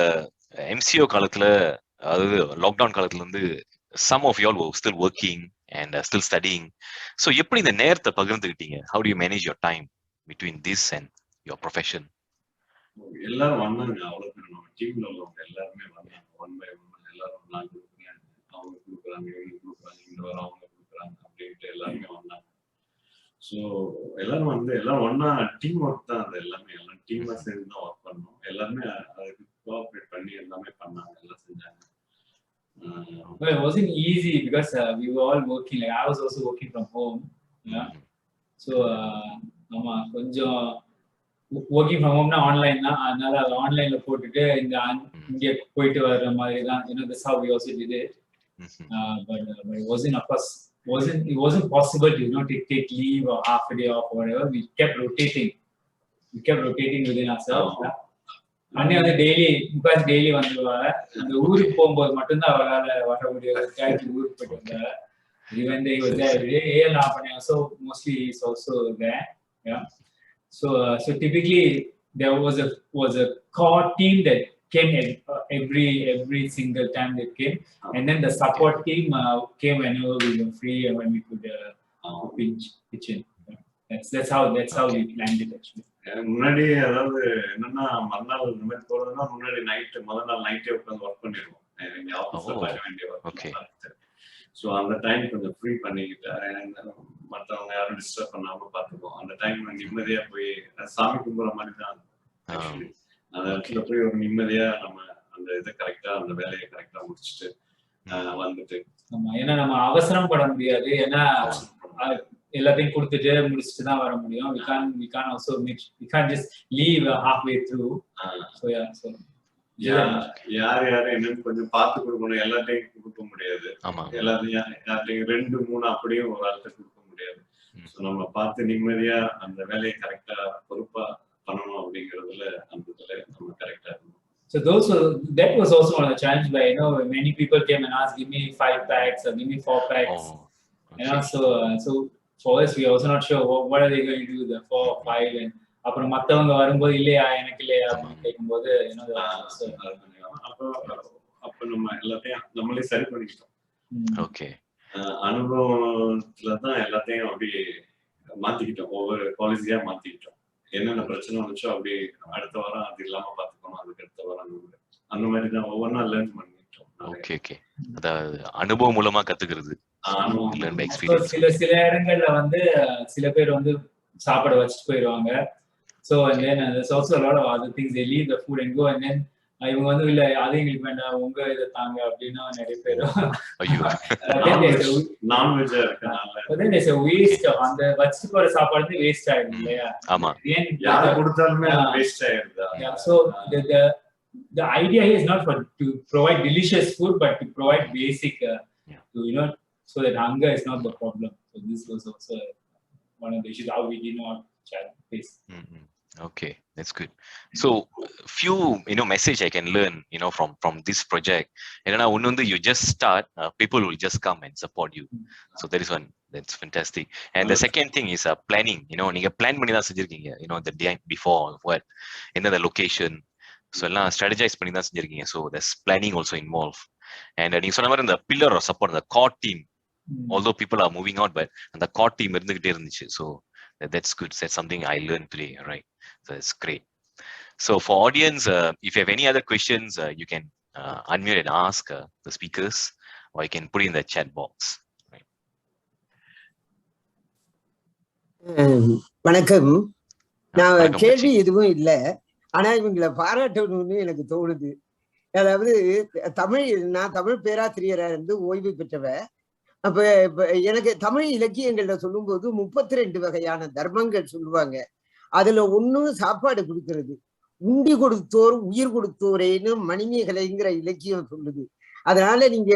MCO காலத்துல, அதாவது லாக்டவுன் காலத்துல வந்து some of y'all were still working and still studying. So எப்படி இந்த நேரத்தை பகிர்ந்துக்கிட்டீங்க? How do you manage your time between this and your profession? எல்லாரும் வந்தாங்க, அவ்வளவு பேர் நம்ம டீம்ல உள்ளவங்க எல்லாருமே வந்தாங்க. 1 by 1 எல்லாரும் நான் கொடுக்குறேன், அவங்க கொடுக்குறாங்க, இவங்க கொடுக்குறாங்க, இந்த வாரம் அவங்க கொடுக்குறாங்க அப்படின்ட்டு எல்லாருமே வந்தாங்க. ஸோ எல்லாரும் வந்து எல்லாம் ஒன்னா டீம் ஒர்க் தான். அது எல்லாமே எல்லாம் டீமா சேர்ந்து தான் ஒர்க் பண்ணோம். எல்லாருமே அதுக்கு கோஆப்ரேட் பண்ணி எல்லாமே பண்ணாங்க, எல்லாம் செஞ்சாங்க. Well, it wasn't easy because we were all working. Like I was also working from home. Yeah. So, கொஞ்சம் working from home na online na, அதனால ஆன்லைன்ல போட்டுட்டு இங்க போயிட்டு வர்ற மாதிரி தான். That's how we also did it. But it wasn't, of course, it wasn't possible to take leave or half a day off or whatever. We kept rotating within ourselves. அண்ணே வந்து டெய்லி வந்துடுவாங்க. அந்த ஊருக்கு போகும்போது மட்டும்தான் அவரால் வர முடியாது. ஊருக்கு போயிட்டு வந்தாங்க. Even they were there every day. So mostly he's also there. Yeah. So typically there was a core team that came every single time they came, and then the support team came whenever we were free and when we could pitch in. That's how we planned it actually. முன்னாடி அதாவது என்னன்னா மறுநாள் இந்த மாதிரி போறதுன்னா முன்னாடி முதல் நாள் நைட்டே உட்காந்து ஒர்க் பண்ணிடுவோம். எங்க ஆஃபீஸ்ல பண்ண வேண்டிய ஒர்க். ஸோ அந்த டைம் கொஞ்சம் ஃப்ரீ பண்ணிக்கிட்டு மற்றவங்க யாரும் டிஸ்டர்ப் பண்ணாம பார்த்துப்போம். அந்த டைம் நிம்மதியா போய் சாமி கும்பிட்ற மாதிரி தான். ஆக்சுவலி அந்த இடத்துல போய் ஒரு நிம்மதியா நம்ம அந்த இதை கரெக்டா அந்த வேலையை கரெக்டா முடிச்சுட்டு வந்துட்டு. ஆமா, ஏன்னா நம்ம அவசரம் பட முடியாது. ஏன்னா எல்லாத்தையும் கொடுத்துட்டு முடிச்சுட்டு தான் வர முடியும். we can't also we can't just leave halfway through. So யார் என்னன்னு கொஞ்சம் பார்த்து கொடுக்கணும். எல்லாத்தையும் கொடுக்க முடியாது. எல்லாத்தையும் யார்ட்டையும் 2-3 அப்படியும் ஒரு ஆள்கிட்ட கொடுக்க முடியாது. ஸோ நம்ம பார்த்து நிம்மதியா அந்த வேலையை கரெக்டா பொறுப்பா பண்ணணும் அப்படிங்கிறதுல அந்த இதுல நம்ம கரெக்டா இருக்கணும். So that was also one of the challenges where many people came and asked, give me 5 packs or give me 4 packs. So for us we are also not sure what are they going to do the 4 or 5, and அப்புறம் மத்தவங்க வரும்போது இல்லையா எனக்கு இல்லையா அப்படின்னு கேட்கும்போது அப்ப நம்ம எல்லாத்தையும் நம்மளே சரி பண்ணிக்கிட்டோம். ஓகே, அனுபவத்துல தான் எல்லாத்தையும் அப்படி மாத்திக்கிட்டோம், ஒவ்வொரு பாலிசியா மாத்திக்கிட்டோம். என்னென்ன பிரச்சனை வந்துச்சோ அப்படி அடுத்த வாரம் அது இல்லாம பாத்துக்கணும், அதுக்கு அடுத்த வாரம் அந்த மாதிரி தான் ஒவ்வொன்றா லேர்ன் பண்ணிட்டோம். ஓகே ஓகே, அதாவது அனுபவம் மூலமா கத்துக்கிறது. சில இடங்கள்ல வந்து சில பேர் வந்து சாப்பாடு வச்சுட்டு போயிடுவாங்க. So and then there's also a lot of other things. They leave the food and go, and then இவங்க வந்து இல்ல அது எங்களுக்கு வேண்டாம், உங்க இதை தாங்க அப்படின்னா நிறைய பேர் நான்வெஜ்ஜா இருக்கனால வேஸ்ட், அந்த வச்சுட்டு போற சாப்பாடு வேஸ்ட் ஆயிடும் இல்லையா? ஆமா, யாரு கொடுத்தாலுமே வேஸ்ட் ஆயிடுது. So the idea is not for to provide delicious food, but to provide basic to so that hunger is not the problem. So this was also one of the issues how we did not face. Okay, that's good. So few message I can learn from this project. And now you just start, people will just come and support you. So that is one, that's fantastic. And the second thing is planning. நீங்க plan பண்ணி தான் செஞ்சிருக்கீங்க, the day before what the location, so எல்லாம் strategize பண்ணி தான் செஞ்சிருக்கீங்க. So there's planning also involved. And நீங்க சொன்ன மாதிரி the pillar of support, the core team, although people are moving out, but the core team இருந்துகிட்டே இருந்துச்சு. So that's good. That's something I learned today, right? So it's great. So for audience, if you have any other questions, you can unmute and ask the speakers, or you can put it in the chat box. Right? வணக்கம். நான் கேள்வி எதுவும் இல்லை, ஆனா இவங்களை பாராட்டணும்னு எனக்கு தோணுது. அதாவது நான் தமிழ் பேராசிரியரா இருந்து ஓய்வு பெற்றவ. அப்ப எனக்கு தமிழ் இலக்கியங்கள்ல சொல்லும் போது 32 வகையான தர்மங்கள் சொல்லுவாங்க. அதுல ஒண்ணு சாப்பாடு கொடுக்கறது. உண்டி கொடுத்தோர் உயிர் கொடுத்தோரேன்னு மணிமேகலைங்கிற இலக்கியம் சொல்லுது. அதனால நீங்க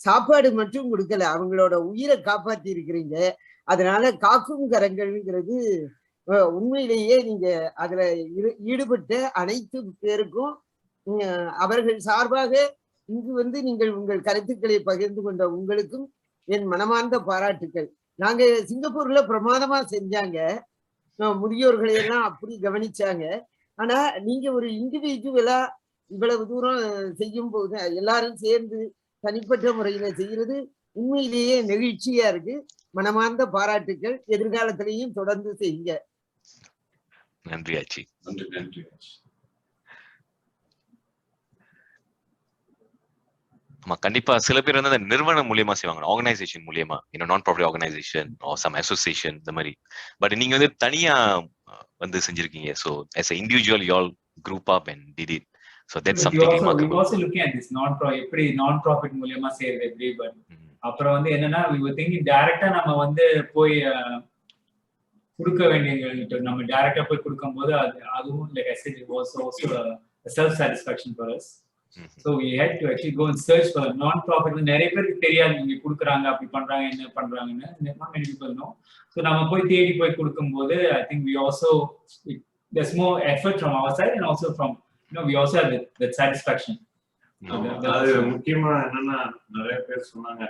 சாப்பாடு மட்டும் கொடுக்கல, அவங்களோட உயிரை காப்பாத்தி இருக்கிறீங்க. அதனால காக்கும் கரங்கள்ங்கிறது உண்மையிலேயே நீங்க அதுல ஈடுபட்ட அனைத்து பேருக்கும் அவர்கள் சார்பாக இங்கு வந்து நீங்கள் உங்கள் கருத்துக்களை பகிர்ந்து கொண்ட உங்களுக்கும் என் மனமார்ந்த பாராட்டுக்கள். நாங்க சிங்கப்பூர்ல பிரமாதமா செஞ்சாங்க, முதியோர்களை எல்லாம் அப்படி கவனிச்சாங்க. ஆனா நீங்க ஒரு இண்டிவிஜுவலா இவ்வளவு தூரம் செய்யும் போது எல்லாரும் சேர்ந்து தனிப்பட்ட முறையில செய்யறது உண்மையிலேயே நெகிழ்ச்சியா இருக்கு. மனமார்ந்த பாராட்டுக்கள். எதிர்காலத்திலையும் தொடர்ந்து செய்யுங்க. நன்றி ஆச்சி. நன்றி. ஆமா, கண்டிப்பா சில பேர் வந்து அந்த நிறுவனம் மூலியமா செய்வாங்க, ஆர்கனைசேஷன் மூலியமா, non profit organisation or some association இந்த மாதிரி. பட் நீங்க வந்து தனியா வந்து செஞ்சிருக்கீங்க. So as an individual you all group up and did it. So that's something remarkable. We also looking at this எப்படி நான் ப்ராஃபிட் மூலியமா செய்யறது எப்படி. பட் அப்புறம் வந்து என்னன்னா we were thinking டைரக்டா நம்ம வந்து போய் கொடுக்க வேண்டியவங்க நம்ம டைரக்டா போய் கொடுக்கும்போது அதுவும் like I said, it was also a self satisfaction for us. So we had to actually go and search for a non-profit. நிறைய பேருக்கு தெரியாது இங்க கொடுக்குறாங்க, அப்படி பண்றாங்க, என்ன பண்றாங்கன்னு. Not many people know. So நம்ம போய் தேடி போய் கொடுக்கும்போது I think we also there's more effort from our side and also from we also have that satisfaction. அது முக்கியமா என்னன்னா நிறைய பேர் சொன்னாங்க,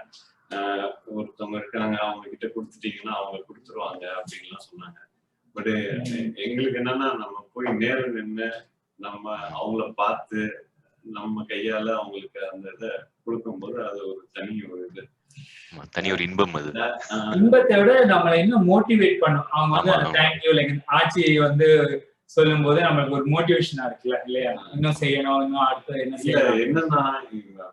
ஒருத்தவங்க இருக்காங்க அவங்க கிட்ட கொடுத்துட்டீங்கன்னா அவங்க கொடுத்துருவாங்க அப்படின்லாம் சொன்னாங்க. பட் எங்களுக்கு என்னன்னா நம்ம போய் நேரம் நின்று நம்ம அவங்கள பார்த்து நம்ம கையால அவங்களுக்கு அந்த இதை கொடுக்கும்போது அது ஒரு தனி ஒரு இன்பம். அது இன்பத்தை விட நம்மளை இன்னும் மோட்டிவேட் பண்ணும். அவங்க வந்து தேங்க்யூ லைக் ஆட்சி வந்து சொல்லும் போது நம்மளுக்கு ஒரு மோட்டிவேஷனா இருக்குல்ல இல்லையா, இன்னும் செய்யணும், இன்னும் அடுத்து என்ன செய்யணும். என்னன்னா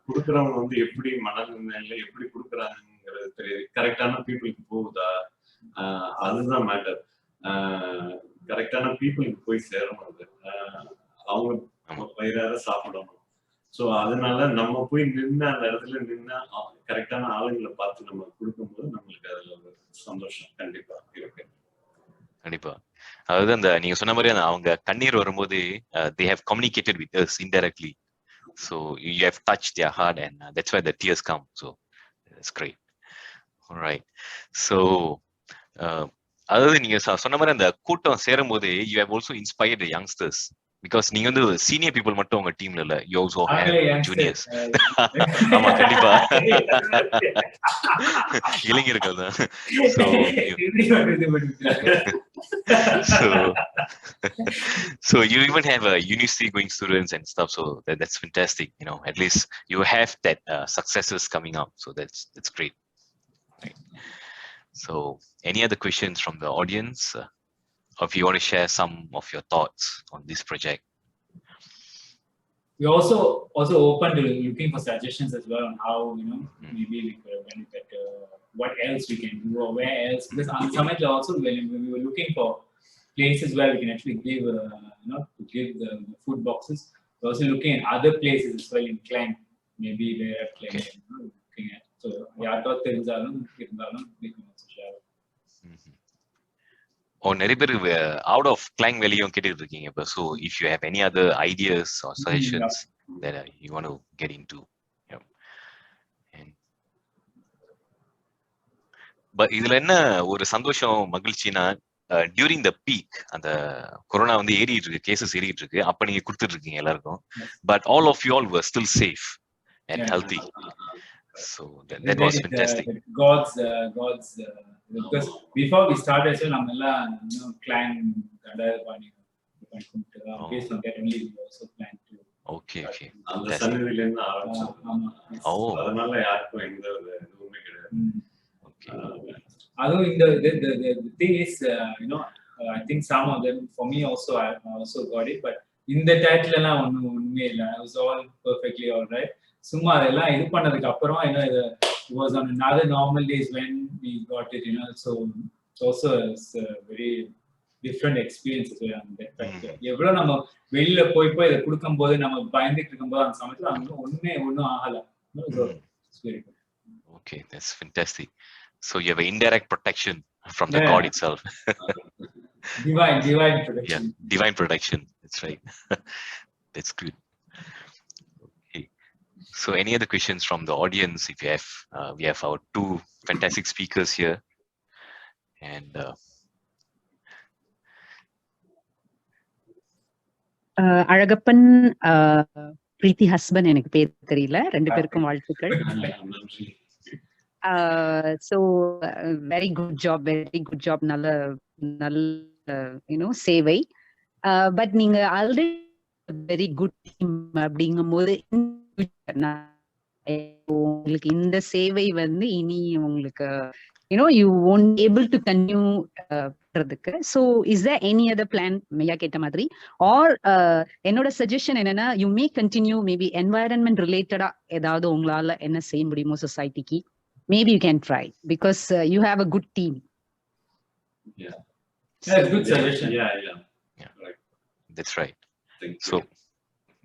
கொடுக்குறவங்க வந்து எப்படி மனநிலையில எப்படி கொடுக்குறாங்கிறது தெரியுது. கரெக்டான பீப்புளுக்கு போகுதா, அதுதான் மேட்டர். கரெக்டான பீப்புளுக்கு போய் சேரணும். அது அவங்க வயிறார சாப்பிடணும். சோ அதனால நம்ம போய் நின்று அந்த இடத்துல நின்று கரெக்டான ஆளுங்களை பார்த்து நம்ம கொடுக்கும்போது நம்மளுக்கு அதுல ஒரு சந்தோஷம் கண்டிப்பா இருக்கு. கண்டிப்பா. அதாவது அந்த நீங்க சொன்ன மாதிரி அவங்க கண்ணீர் வரும்போது they have communicated with us indirectly, so you have touched their heart and that's why the tears come. So that's great. All right. So அதாவது நீங்க சொன்ன மாதிரி அந்த கூட்டம் சேரும் போது you have also inspired the youngsters, because நீங்க வந்து சீனியர் பீப்புள் மட்டும் உங்க டீம்ல இல்ல, you also have juniors. ஆமா கண்டிப்பா இளைஞர்கள் தான். So you even have university going students and stuff, so that's fantastic. At least you have that successes coming up, so that's great. Right. So any other questions from the audience? Or if you want to share some of your thoughts on this project? We're also open to looking for suggestions as well on how, maybe we could have done it better, what else we can do, or where else. Because on Summit also, when we were looking for places where we can actually give, to give the food boxes, we're also looking at other places as well in Klang, maybe where Klang, looking at. So, yeah, I thought we can also share. நிறைய பேர் out of Klang வெளியும் கேட்டுட்டு இருக்கீங்க இப்போ. So if you have any other ideas or suggestions that you want to get into, but இதுல என்ன ஒரு சந்தோஷம் மகிழ்ச்சினா டியூரிங் த பீக் அந்த கொரோனா வந்து ஏறிட்டு இருக்கு, கேசஸ் ஏறிட்டு இருக்கு, அப்ப நீங்க கொடுத்துட்டு இருக்கீங்க எல்லாருக்கும். But all of you all were still safe and healthy. So that was fantastic. God's because before we started, so namella Klang based on that only we also plan to. Okay. அந்த சன்னதில இருந்து ஆரம்பிச்சோம். அதனால யாருக்கும் எந்த இதுவுமே கிடையாது. Okay. Although the thing is, I think some of them, for me also, I also got it, but in the title la onnume illa, it was all perfectly all right. Summa adella idu pannadukku appuram it was on another normal days when we got it, so it's also a very different experience as well. எவ்வளோ நம்ம வெளியில போய் இதை கொடுக்கும்போது நம்ம பயந்துட்டு இருக்கும்போது அந்த சமயத்துல அங்க ஒன்றும் ஆகல. Okay, that's fantastic. So you have an indirect protection from the God itself. Divine protection. Yeah, divine protection. That's right. That's good. Okay. So any other questions from the audience? If you have, we have our two fantastic speakers here. And Alagappan Preeti husband எனக்கு பேர் தெரியல, ரெண்டு பேருக்கும் வாழ்த்துக்கள். So very good job, நல்ல சேவை. But நீங்க already very good team அப்படிங்கும்போது உங்களுக்கு இந்த சேவை வந்து இனி உங்களுக்கு you won't be able to continue பண்றதுக்கு. So is there any other plan, மெய்யா கேட்ட மாதிரி, or என்னோட சஜஷன் என்னன்னா, you may continue maybe environment related ஏதாவது உங்களால என்ன செய்ய முடியுமோ சொசைட்டிக்கு, maybe you can try because you have a good team. Yeah, good suggestion. Yeah. Right. That's right. So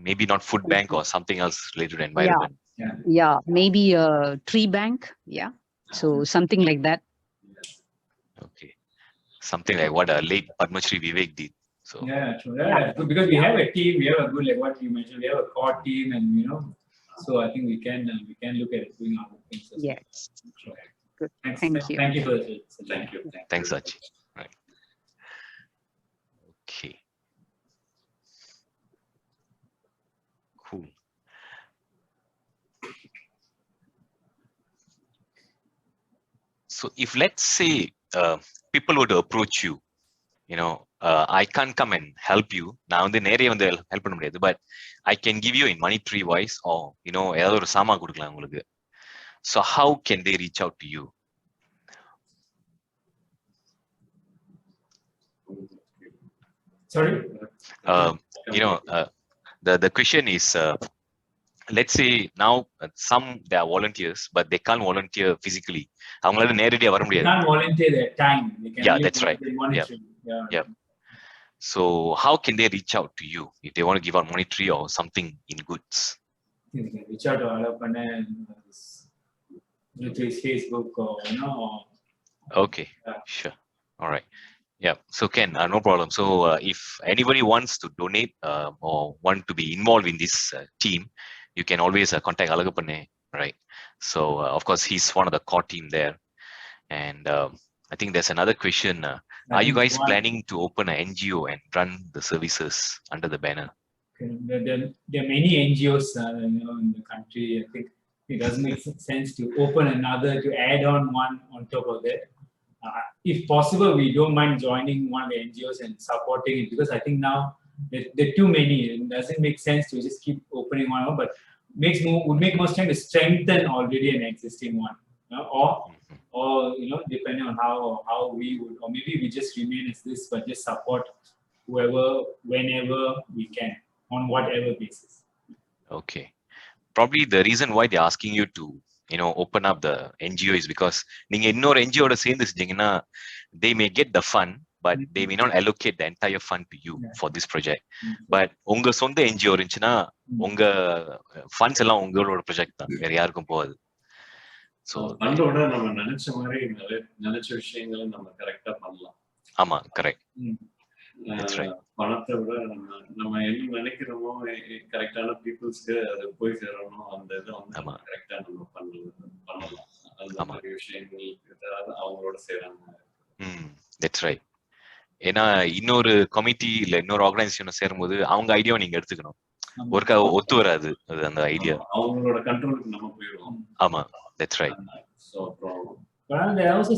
maybe not food bank or something else related to environment. Yeah, maybe a tree bank. Yeah. So something like that. Okay. Something like what late Padma Shri Vivek did. So true. Because we have a team, we have a good, like what you mentioned, we have a core team, and so I think we can look at doing other things. Yes. Sure. Good. Thanks. Thank you. Thank you for this. Thank you. Thanks, Sachi. Right. Okay. Cool. So if let's say people were to approach you, I can't come and help you. Now வந்து நிறைய வந்து help பண்ண முடியாது, but I can give you in monetary wise or ஏதாவது ஒரு சாமா கொடுக்கலாம் உங்களுக்கு. So how can they reach out to you? Sorry. The question is, let's say now some they are volunteers, but they can't volunteer physically. அவங்களால நேரடியா வர முடியாது. They can't volunteer their time. They can that's right. Yeah. So how can they reach out to you if they want to give out monetary or something in goods? They can reach out to Alagappan through his Facebook or Okay. Sure. All right. Yeah. So Ken, no problem. So if anybody wants to donate or want to be involved in this team, you can always contact Alagappan, right? So of course he's one of the core team there. And I think there's another question. Are you guys planning to open an NGO and run the services under the banner? There are many NGOs in the country. I think it doesn't make sense to open another, to add on one on top of that. If possible, we don't mind joining one of the NGOs and supporting it, because I think now there are too many. It doesn't make sense to just keep opening one more, but would make more sense to strengthen already an existing one, or or depending on how we would, or maybe we just remain as this, but just support whoever whenever we can on whatever basis. Okay. Probably the reason why they're asking you to open up the NGO is because நீங்க இன்னொரு NGO ஓட சேர்ந்து செஞ்சீங்கன்னா they may get the fund but they may not allocate the entire fund to you for this project. But உங்க சொந்த NGO இருந்துச்சுன்னா உங்க funds எல்லாம் உங்களோட ப்ராஜெக்ட் தான், வேற யாருக்கும் போகாது. ஸோ ஃபண்டோட நம்ம நினைச்ச மாதிரி நினைச்ச விஷயங்களை நம்ம கரெக்டா பண்ணலாம். ஆமா, கரெக்ட். பணத்தை விட நம்ம என்ன நினைக்கிறோமோ கரெக்டான பீப்புள்ஸ்க்கு அது போய் சேரணும், அந்த இதை வந்து கரெக்டா நம்ம பண்ணலாம். அந்த மாதிரி விஷயங்களுக்கு அவங்களோட செய்யறாங்க. That's right. ஏன்னா இன்னொரு கமிட்டி இல்ல இன்னொரு ஆர்கனைசேஷன் சேரும்போது அவங்க ஐடியாவை நீங்க எடுத்துக்கணும். ஒருக்கா ஒத்து வராது அது, அந்த ஐடியா அவங்களோட கண்ட்ரோலுக்கு நம்ம போயிடுவோம். ஆமா, that's right. So but there are also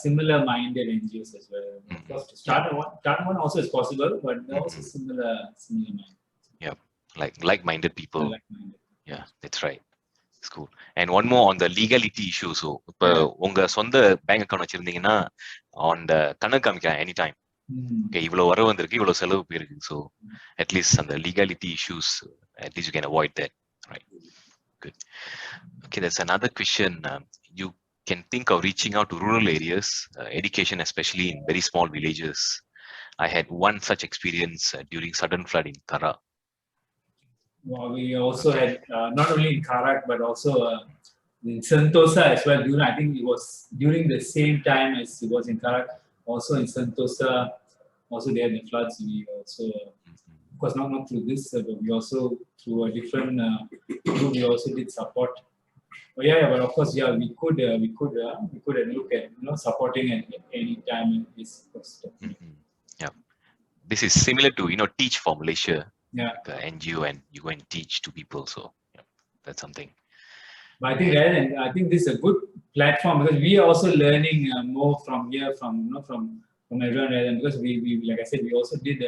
similar minded NGOs as well. Of course, to start one also is possible, but there are also similar minded. Yeah, like-minded people. Yeah, that's right. It's cool. And one more on the legality issue. So இப்ப உங்க சொந்த bank account வச்சிருந்தீங்கன்னா on the கணக்கு காமிக்கலாம் anytime. Okay, இவ்வளவு வர வந்திருக்கு, இவ்வளவு செலவு போயிருக்கு. So at least on the legality issues, at least you can avoid that, right? Good. Okay, there's another question. You can think of reaching out to rural areas, education, especially in very small villages. I had one such experience during sudden flood in Kara. Well, we also had not only in Karak but also in Sentosa as well. I think it was during the same time as it was in Karak. Also in Sentosa, also they had the floods. We also, of course, not through this, but we also through a different group. We also did support. Oh, yeah, but of course, yeah, we could look at supporting at any time in this cost. Yeah, this is similar to Teach for Malaysia. Yeah, like NGO, and you go and teach to people. So yeah, that's something. But I think this is a good platform because we are also learning more from here, from everyone. Because we like I said, we also did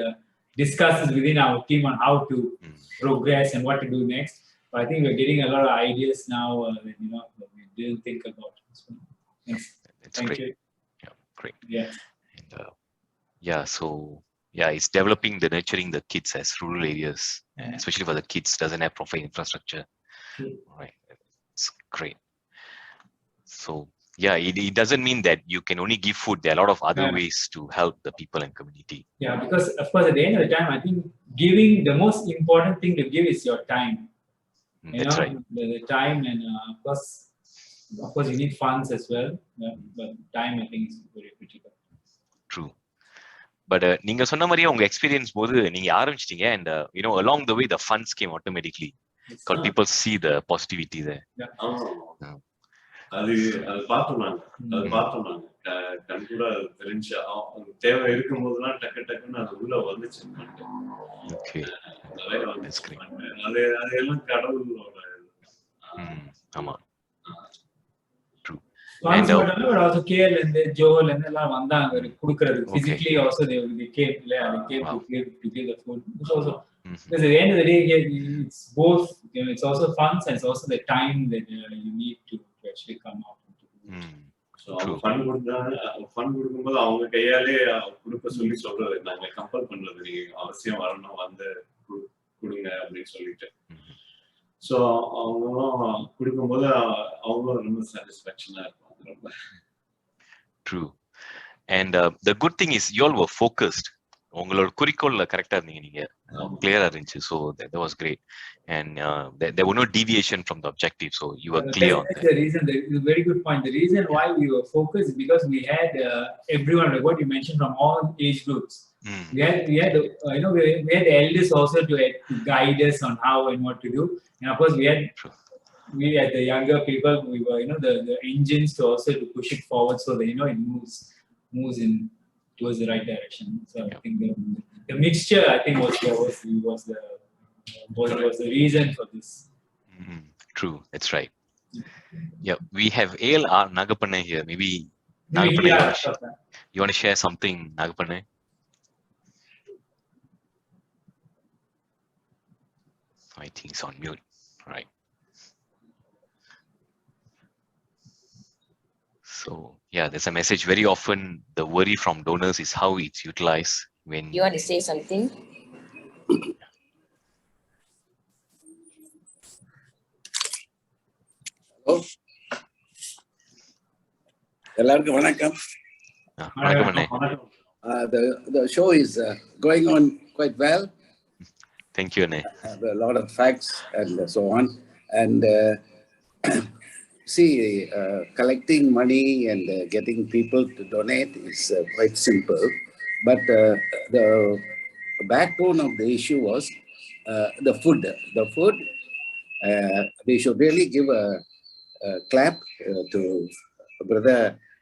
discussions within our team on how to progress and what to do next. But I think we're getting a lot of ideas now that we didn't think about. So, thanks. That's great. You. Yeah, great. Yeah. And, so it's developing nurturing the kids as rural areas, especially for the kids doesn't have proper infrastructure. Right, it's great. So yeah, it doesn't mean that you can only give food. There are a lot of other ways to help the people and community. Yeah, because of course at the end of the time, I think giving, the most important thing to give is your time. That's right. The time, and of course you need funds as well, but time I think is very critical. True. But நீங்க சொன்ன மாதிரியே உங்க experience போது நீங்க ஆரம்பிச்சிட்டீங்க, and along the way the funds came automatically because people see the positivity there. அது பார்த்தோம் நாங்க கண்கூட தெரிஞ்சு தேவை இருக்கும் போதெல்லாம் டக்குன்னு அது உள்ள வந்துச்சு. அது எல்லாம் கடவுளோட. ஆமா. But also KL and Joel and எல்லாம் வந்தாங்க குடுக்குறது. Physically also they came to give the food. It's also because at the end of the day it's both, it's also funds and it's also the time that you need to actually come out. So fund கொடுக்கும்போது அவங்க கையாலே கொடுக்க சொல்றது, நாங்க compel பண்றது, நீங்க அவசியம் வரணும் வந்து கொடுங்க அப்படின்னு சொல்லிட்டு. ஸோ அவங்களும் கொடுக்கும்போது அவங்களும் ரொம்ப சாட்டிஸ்ஃபேக்ஷனா இருக்கும். True. And the good thing is you all were focused. உங்களோட குறிக்கோள்ல கரெக்டா இருந்தீங்க, நீங்க கிளியரா இருந்துச்சு. So that was great, and there were no deviation from the objective, so you were clear on that. That's the reason. The very good point. The reason why we were focused is because we had everyone, like what you mentioned, from all age groups. We had we had the elders also to guide us on how and what to do, and of course we had the younger people. We were the engines to also to push it forward so that it moves in towards the right direction. So I think the mixture, I think, was the reason for this. True, that's right. Yeah, we have ALR Nagapanne here. Maybe Nagapanne, you want to share something, Nagapanne? I think it's on mute. Right. So yeah, there's a message very often. The worry from donors is how it's utilized when You want to say something? Hello. எல்லாருக்கும் வணக்கம். வணக்கம் அண்ணே. The show is going on quite well. Thank you அண்ணே. A lot of facts and so on. And see, collecting money and getting people to donate is quite simple. But the backbone of the issue was the food. The food, we should really give a clap to Brother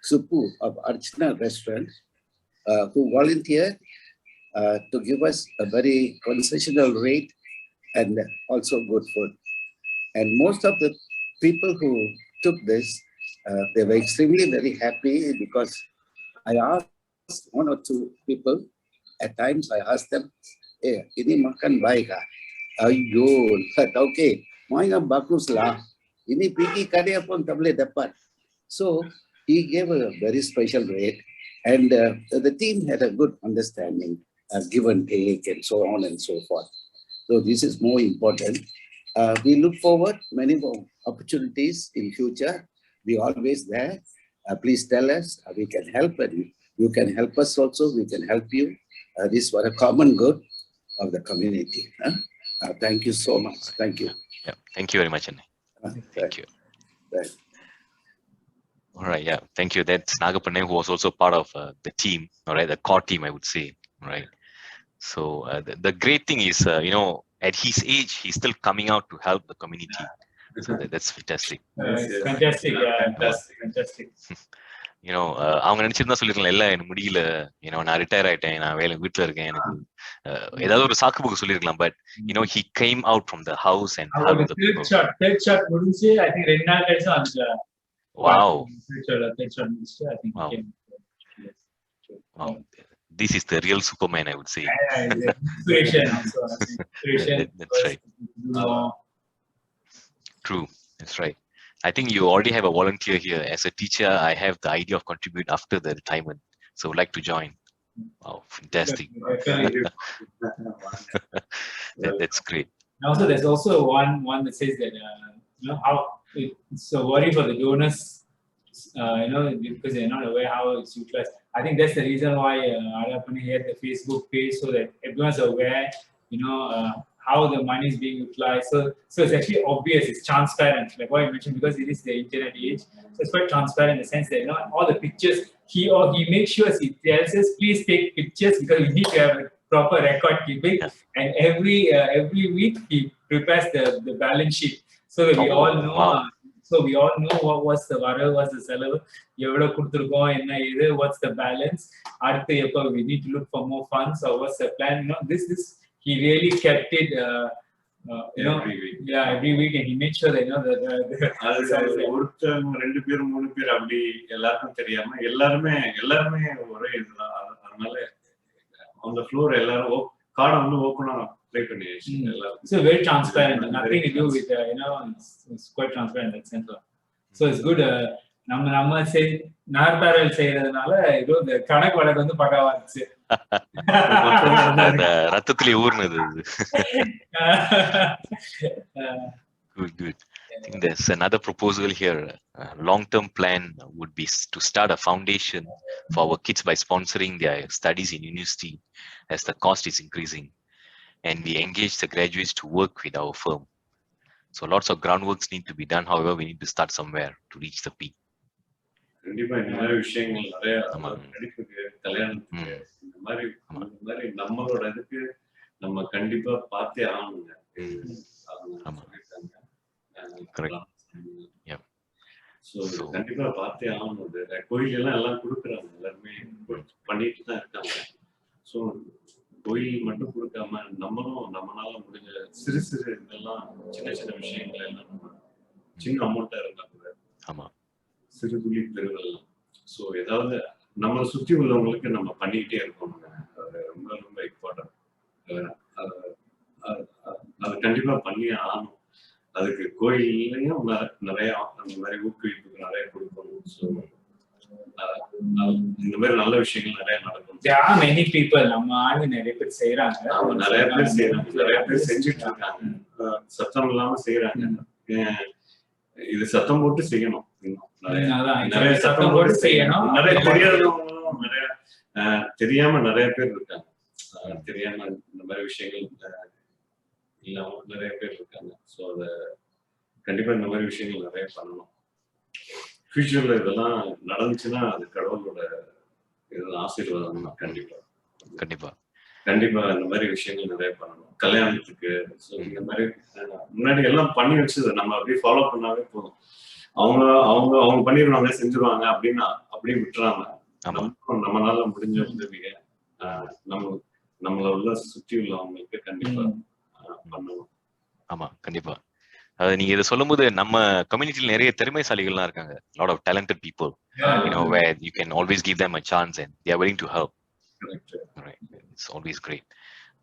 Suppu of Archana Restaurant, who volunteered to give us a very concessional rate and also good food. And most of the people who took this, they were extremely very happy because I asked one or two people, at times I asked them, hey, ini makan baik ah? Ayyo, okay, main bagus lah. Ini pergi karya pun tak boleh dapat. So he gave a very special rate, and the team had a good understanding, give and take, and so on and so forth. So this is more important. We look forward many more opportunities in future. We always there. Please tell us we can help, and you can help us also. We can help you. This for a common good of the community. Thank you so much. Thank you. Yeah, thank you very much அண்ணே. Thank you. Right. All right, yeah, thank you. That's Alagappan, who was also part of the team, all right, the core team, I would say, right? So the great thing is, you know, at his age, he's still coming out to help the community. So that's fantastic. Fantastic, fantastic. You know, அவங்க நினைச்சிருந்தா சொல்லிருக்கலாம், இல்ல எனக்கு முடியல, நான் retire ஆயிட்டேன், நான் வீட்டுல இருக்கேன், எனக்கு ஏதாவது ஒரு சாக்கு போக்கு சொல்லிருக்கலாம். But you know, he came out from the house and helped the people. Third shot முடிஞ்சு I think 2 நாள் கழிச்சு வந்துட்டாரு. Wow. Third shot முடிஞ்சு I think Wow. he came. Wow. This is the real Superman, I would say. Inspiration also. Inspiration. That's right. True. That's right. I think you already have a volunteer here. As a teacher, I have the idea of contributing after the retirement. So would like to join. Wow, fantastic. That's great. And also, there's also one that says that you know how it's a worry for the donors, you know, because they're not aware how it's utilized. I think that's the reason why Alagappan had the Facebook page, so that everyone's aware, you know, how the money is being utilized. So it's actually obvious, it's transparent, like what I mentioned, because it is the internet age. So it's quite transparent in the sense that, you know, all the pictures, he makes sure, he tells us, please take pictures because we need to have a proper record keeping. And every week he prepares the balance sheet so that we all know. Wow. So we all know what's the வரவு, what's the செலவு, எவ்வளவு கொடுத்திருக்கோம், என்ன இது, what's the balance, அடுத்து எப்போ we need to look for more funds, or what's the plan. You know, this he really kept it, you know, every week, and he made sure that, you know, ஒருத்தவங்க 2 பேர் 3 பேர் அப்படி எல்லாருக்கும் தெரியாம எல்லாருமே ஒரே இதுதான். அதனால on the floor எல்லாரும் கார்டை வந்து ஓபனா ப்ளே பண்ணியாச்சு எல்லாரும். So very transparent, nothing to do with you know, it's quite transparent in that sense. So it's good. நம்ம நார்பாரல் செய்யறதுனால ஏதோ இந்த கணக்கு வழக்கு வந்து பக்காவா இருந்துச்சு. ரத்தத்திலே ஊர்னது. Good. I think there's another proposal here. Long-term plan would be to start a foundation for our kids by sponsoring their studies in university as the cost is increasing, and we engage the graduates to work with our firm. So lots of groundworks need to be done. However, we need to start somewhere to reach the peak. கண்டிப்பா நிறைய விஷயங்கள் நிறைய படிப்புக்கு கல்யாணத்துக்கு இந்த மாதிரி நம்மளோட இதுக்கு நம்ம கண்டிப்பா பார்த்தே ஆகணுங்க. கண்டிப்பா பார்த்தே ஆகணும். கோயில் எல்லாம் கொடுக்குறாங்க, எல்லாருமே பண்ணிட்டு தான் இருக்காங்க. ஸோ கோயில் மட்டும் கொடுக்காம நம்மளால முடிஞ்ச சிறு இதெல்லாம் சின்ன விஷயங்கள் எல்லாம் நம்ம சின்ன அமௌண்டா இருந்தா கூட சிறு துளி பெருவெல்லாம். ஸோ ஏதாவது நம்மளை சுற்றி உள்ளவங்களுக்கு நம்ம பண்ணிக்கிட்டே இருக்கோம். அது ரொம்ப ரொம்ப இம்பார்ட்டன்ட். அது கண்டிப்பா பண்ணி ஆகணும். அதுக்கு கோயில்லையும் நிறைய அந்த மாதிரி ஊக்குவிப்புக்கு நிறைய கொடுக்கணும். ஸோ இந்த மாதிரி நல்ல விஷயங்கள் நிறைய நடக்கும். There are many people, நம்ம ஆளு நிறைய பேர் செய்யறாங்க. நிறைய பேர் செய்யறாங்க, நிறைய பேர் செஞ்சுட்டு இருக்காங்க, சத்தம் இல்லாம செய்யறாங்க. இது சத்தம் போட்டு செய்யணும், நிறைய சத்தம் போட்டு செய்யணும். நிறைய தெரியாதவங்களும் நிறைய தெரியாம நிறைய பேர் இருக்காங்க, தெரியாம இந்த மாதிரி விஷயங்கள் இல்லாம நிறைய பேர் இருக்காங்க. ஸோ அதை கண்டிப்பா இந்த மாதிரி விஷயங்கள் நிறைய பண்ணணும். ஃபியூச்சர்ல இதெல்லாம் நடந்துச்சுன்னா அது கடவுளோட ஆசீர்வாதம் தான். கண்டிப்பா கண்டிப்பா கண்டிப்பா இந்த மாதிரி விஷயங்கள் நிறைய பண்ணணும். கல்யாணத்துக்கு இந்த மாதிரி முன்னாடி எல்லாம் பண்ணி வச்சது நம்ம அப்படியே ஃபாலோ பண்ணாவே போதும். அவங்க அவங்க அவங்க பண்ணிடுவாங்க, செஞ்சுருவாங்க அப்படின்னு அப்படியே விட்டுறாங்க. நம்மளால முடிஞ்ச உதவியை நம்மள உள்ள சுற்றி உள்ளவங்களுக்கு கண்டிப்பா பண்ணுவோம். ஆமா கண்டிப்பா. நீங்க இதை சொல்லும் போது நம்ம கம்யூனிட்டியில நிறைய திறமைசாலிகள்லாம் இருக்காங்க. lot of talented people, you know, where you can always give them a chance and they are willing to help. Right, it's always great.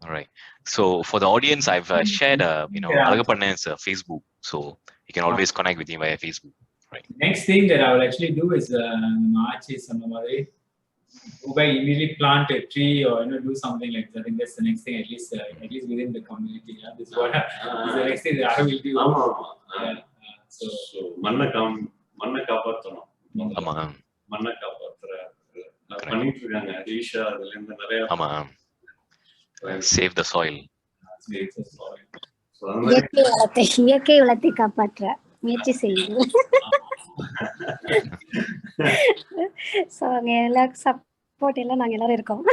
All right, so for the audience, I've shared Alagappan's Facebook, so you can always connect with him via Facebook. Right, next thing that I will actually do is March is somebody go by immediately plant a tree or do something like that. I think that's the next thing, at least within the community. This is what is the next thing that I will do. So மண்ணை காப்பாற்றணும், மண்ணை காப்பாற்றுற பண்ணிட்டு இருக்காங்க. ஈஷா அதுல இருந்து நிறைய save the soil. இயற்கை வளத்தை காப்பாற்ற முயற்சி செய்யுங்க. சோ எல்லா சப்போர்ட் எல்லாம் நாங்க எல்லாரும் இருக்கோம்.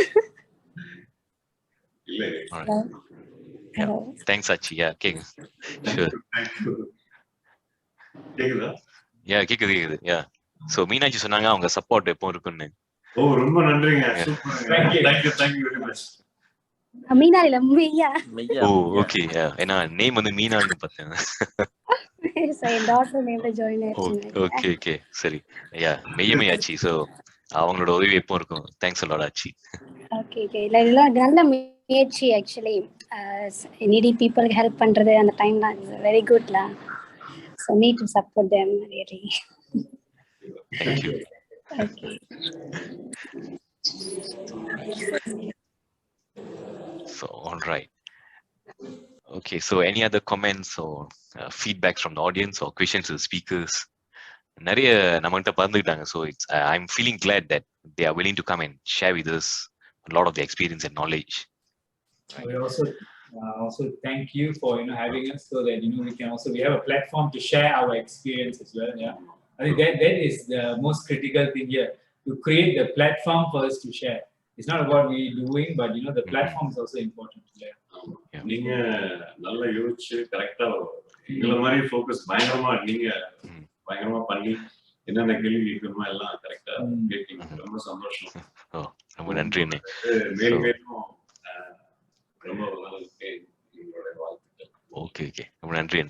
Thanks Achi. Yeah, okay, sure. கேக்குதா? Yeah, கேக்குது. Yeah, so மீனாட்சி சொன்னாங்க அவங்க சப்போர்ட் எப்போ இருக்குன்னு. ரொம்ப நன்றிங்க. Thank you very much. Meena இல்ல மெய்யா. ஓகே. ஏன்னா நேம் வந்து மீனான்னு பார்த்தேன். ஓகே சரி. மெய்யாச்சி. ஸோ அவங்களோட உதவி எப்போ இருக்கும். தேங்க்ஸ் அலாட் ஆச்சி. ஓகே நல்ல முயற்சி. ஆக்சுவலி நீடி பீப்புளுக்கு ஹெல்ப் பண்றது அந்த டைம்லாம் வெரி குட்ல. So need to support them really. Thank you. Okay. So all right. Okay, so any other comments or feedbacks from the audience or questions to the speakers? நிறைய நம்மகிட்ட பகிர்ந்துக்கிட்டாங்க. So it's I'm feeling glad that they are willing to come and share with us a lot of their experience and knowledge. We also thank you for having us, so that we have a platform to share our experience as well. Yeah, I think that is the most critical thing here, to create the platform for us to share. It's not about we doing, but the platform is also important there. நீங்க நல்லா யோசிச்சு கரெக்டா எங்களை மாதிரி focus பயங்கரமா பண்ணி என்னென்ன கேள்வி கேட்கணுமோ எல்லாம் கரெக்டா கேட்டீங்க. ரொம்ப சந்தோஷம். ரொம்ப நன்றி. மேலும் ரொம்ப எங்களுடைய வாழ்த்துக்கள். ஓகே ரொம்ப நன்றி.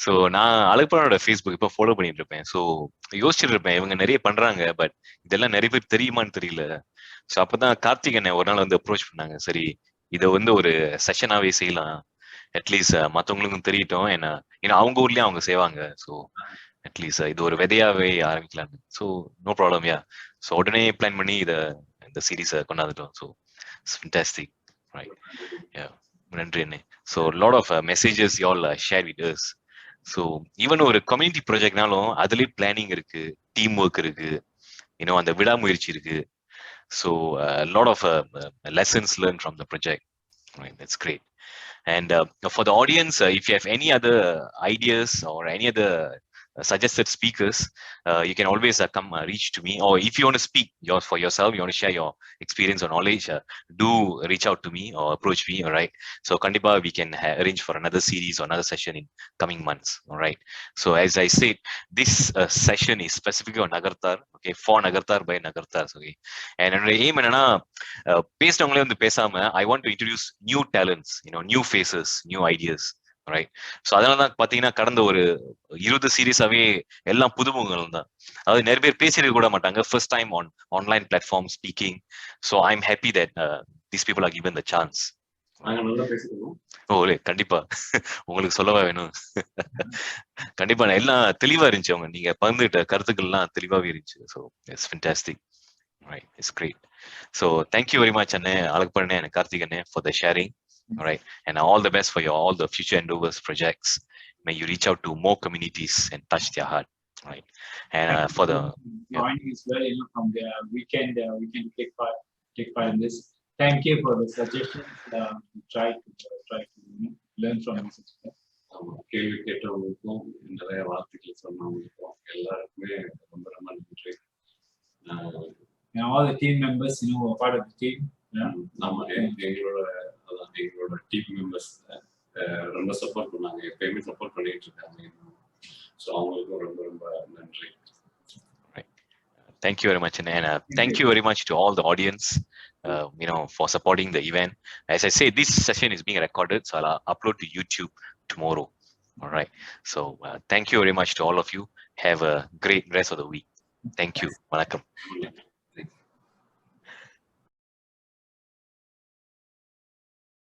ஸோ நான் அழகப்பனோட ஃபேஸ்புக் இப்போ ஃபாலோ பண்ணிட்டு இருப்பேன். ஸோ யோசிச்சுட்டு இருப்பேன், இவங்க நிறைய பண்றாங்க, பட் இதெல்லாம் நிறைய பேர் தெரியுமான்னு தெரியல. ஸோ அப்பதான் கார்த்திக் என்ன ஒரு நாள் வந்து அப்ரோச் பண்ணாங்க. சரி, இதை வந்து ஒரு செஷனாவே செய்யலாம், அட்லீஸ்ட் மற்றவங்களுக்கும் தெரியட்டும். ஏன்னா அவங்க ஊர்லயும் அவங்க செய்வாங்க. ஸோ அட்லீஸ்ட் இது ஒரு விதையாவே ஆரம்பிக்கலாம்னு. So no problem. Yeah, so உடனே பிளான் பண்ணி இந்த சீரீஸை கொண்டாந்துட்டோம். So it's fantastic. Right. Yeah, நன்றி அண்ணே. So lot of messages you all share with us. So even ஒரு கம்யூனிட்டி ப்ராஜெக்ட்னாலும் அதுலேயே பிளானிங் இருக்கு, டீம் ஒர்க் இருக்கு, அந்த விடாமுயற்சி இருக்கு. So a lot of lessons learned from the project. Right, that's great. And for the audience, if you have any other ideas or any other suggested speakers, you can always come reach to me. Or if you want to speak for yourself, you want to share your experience or knowledge, do reach out to me or approach me. All right. So kandipa we can arrange for another series or another session in coming months. All right. So as I said, this session is specifically on Nagartar. Okay, for Nagartar by Nagartar. Okay. And என்னோட aim என்னன்னா பேசுறவங்களே வந்து பேசாம I want to introduce new talents, new faces, new ideas. Right. So அதனாலதான் பாத்தீங்கன்னா கடந்த ஒரு 20 சீரீஸாவே எல்லாம் புதுமுகங்கள் தான். அதாவது நிறைய பேர் பேசியிருக்க கூட மாட்டாங்க, first time online platform speaking. So I am happy that these people are given the chance. நாங்க நல்லா பேசிக்கணும். கண்டிப்பா உங்களுக்கு சொல்லவா வேணும். கண்டிப்பா எல்லாம் தெளிவா இருந்துச்சு. அவங்க நீங்க பகிர்ந்துட்ட கருத்துக்கள்லாம் தெளிவாவே இருந்துச்சு. So it's fantastic. Right, it's great. So thank you very much, Anne, Alagappan and Karthik Anne, for the sharing. All right, and all the best for your all the future endeavors projects. May you reach out to more communities and touch their heart. All right, and for the joining as well, from the weekend, we can take part in this. Thank you for the suggestions. Try to learn from this. கேள்வி கேட்டவங்களுக்கும் நிறைய வார்த்தைகள் சொன்னவங்களுக்கும் எல்லாருக்குமே ரொம்ப ரொம்ப நன்றி. And all the team members, are part of the team. நம்ம எங்களோட team members ரொம்ப சப்போர்ட் பண்ணாங்க, எப்பயுமே சப்போர்ட் பண்ணிட்டு இருக்காங்க. ஸோ அவங்களுக்கும் ரொம்ப ரொம்ப நன்றி. Thank you very much, and thank you very much to all the audience, for supporting the event. As I say, this session is being recorded, so I'll upload to YouTube tomorrow. All right. So thank you very much to all of you. Have a great rest of the week. Thank you. Vanakkam.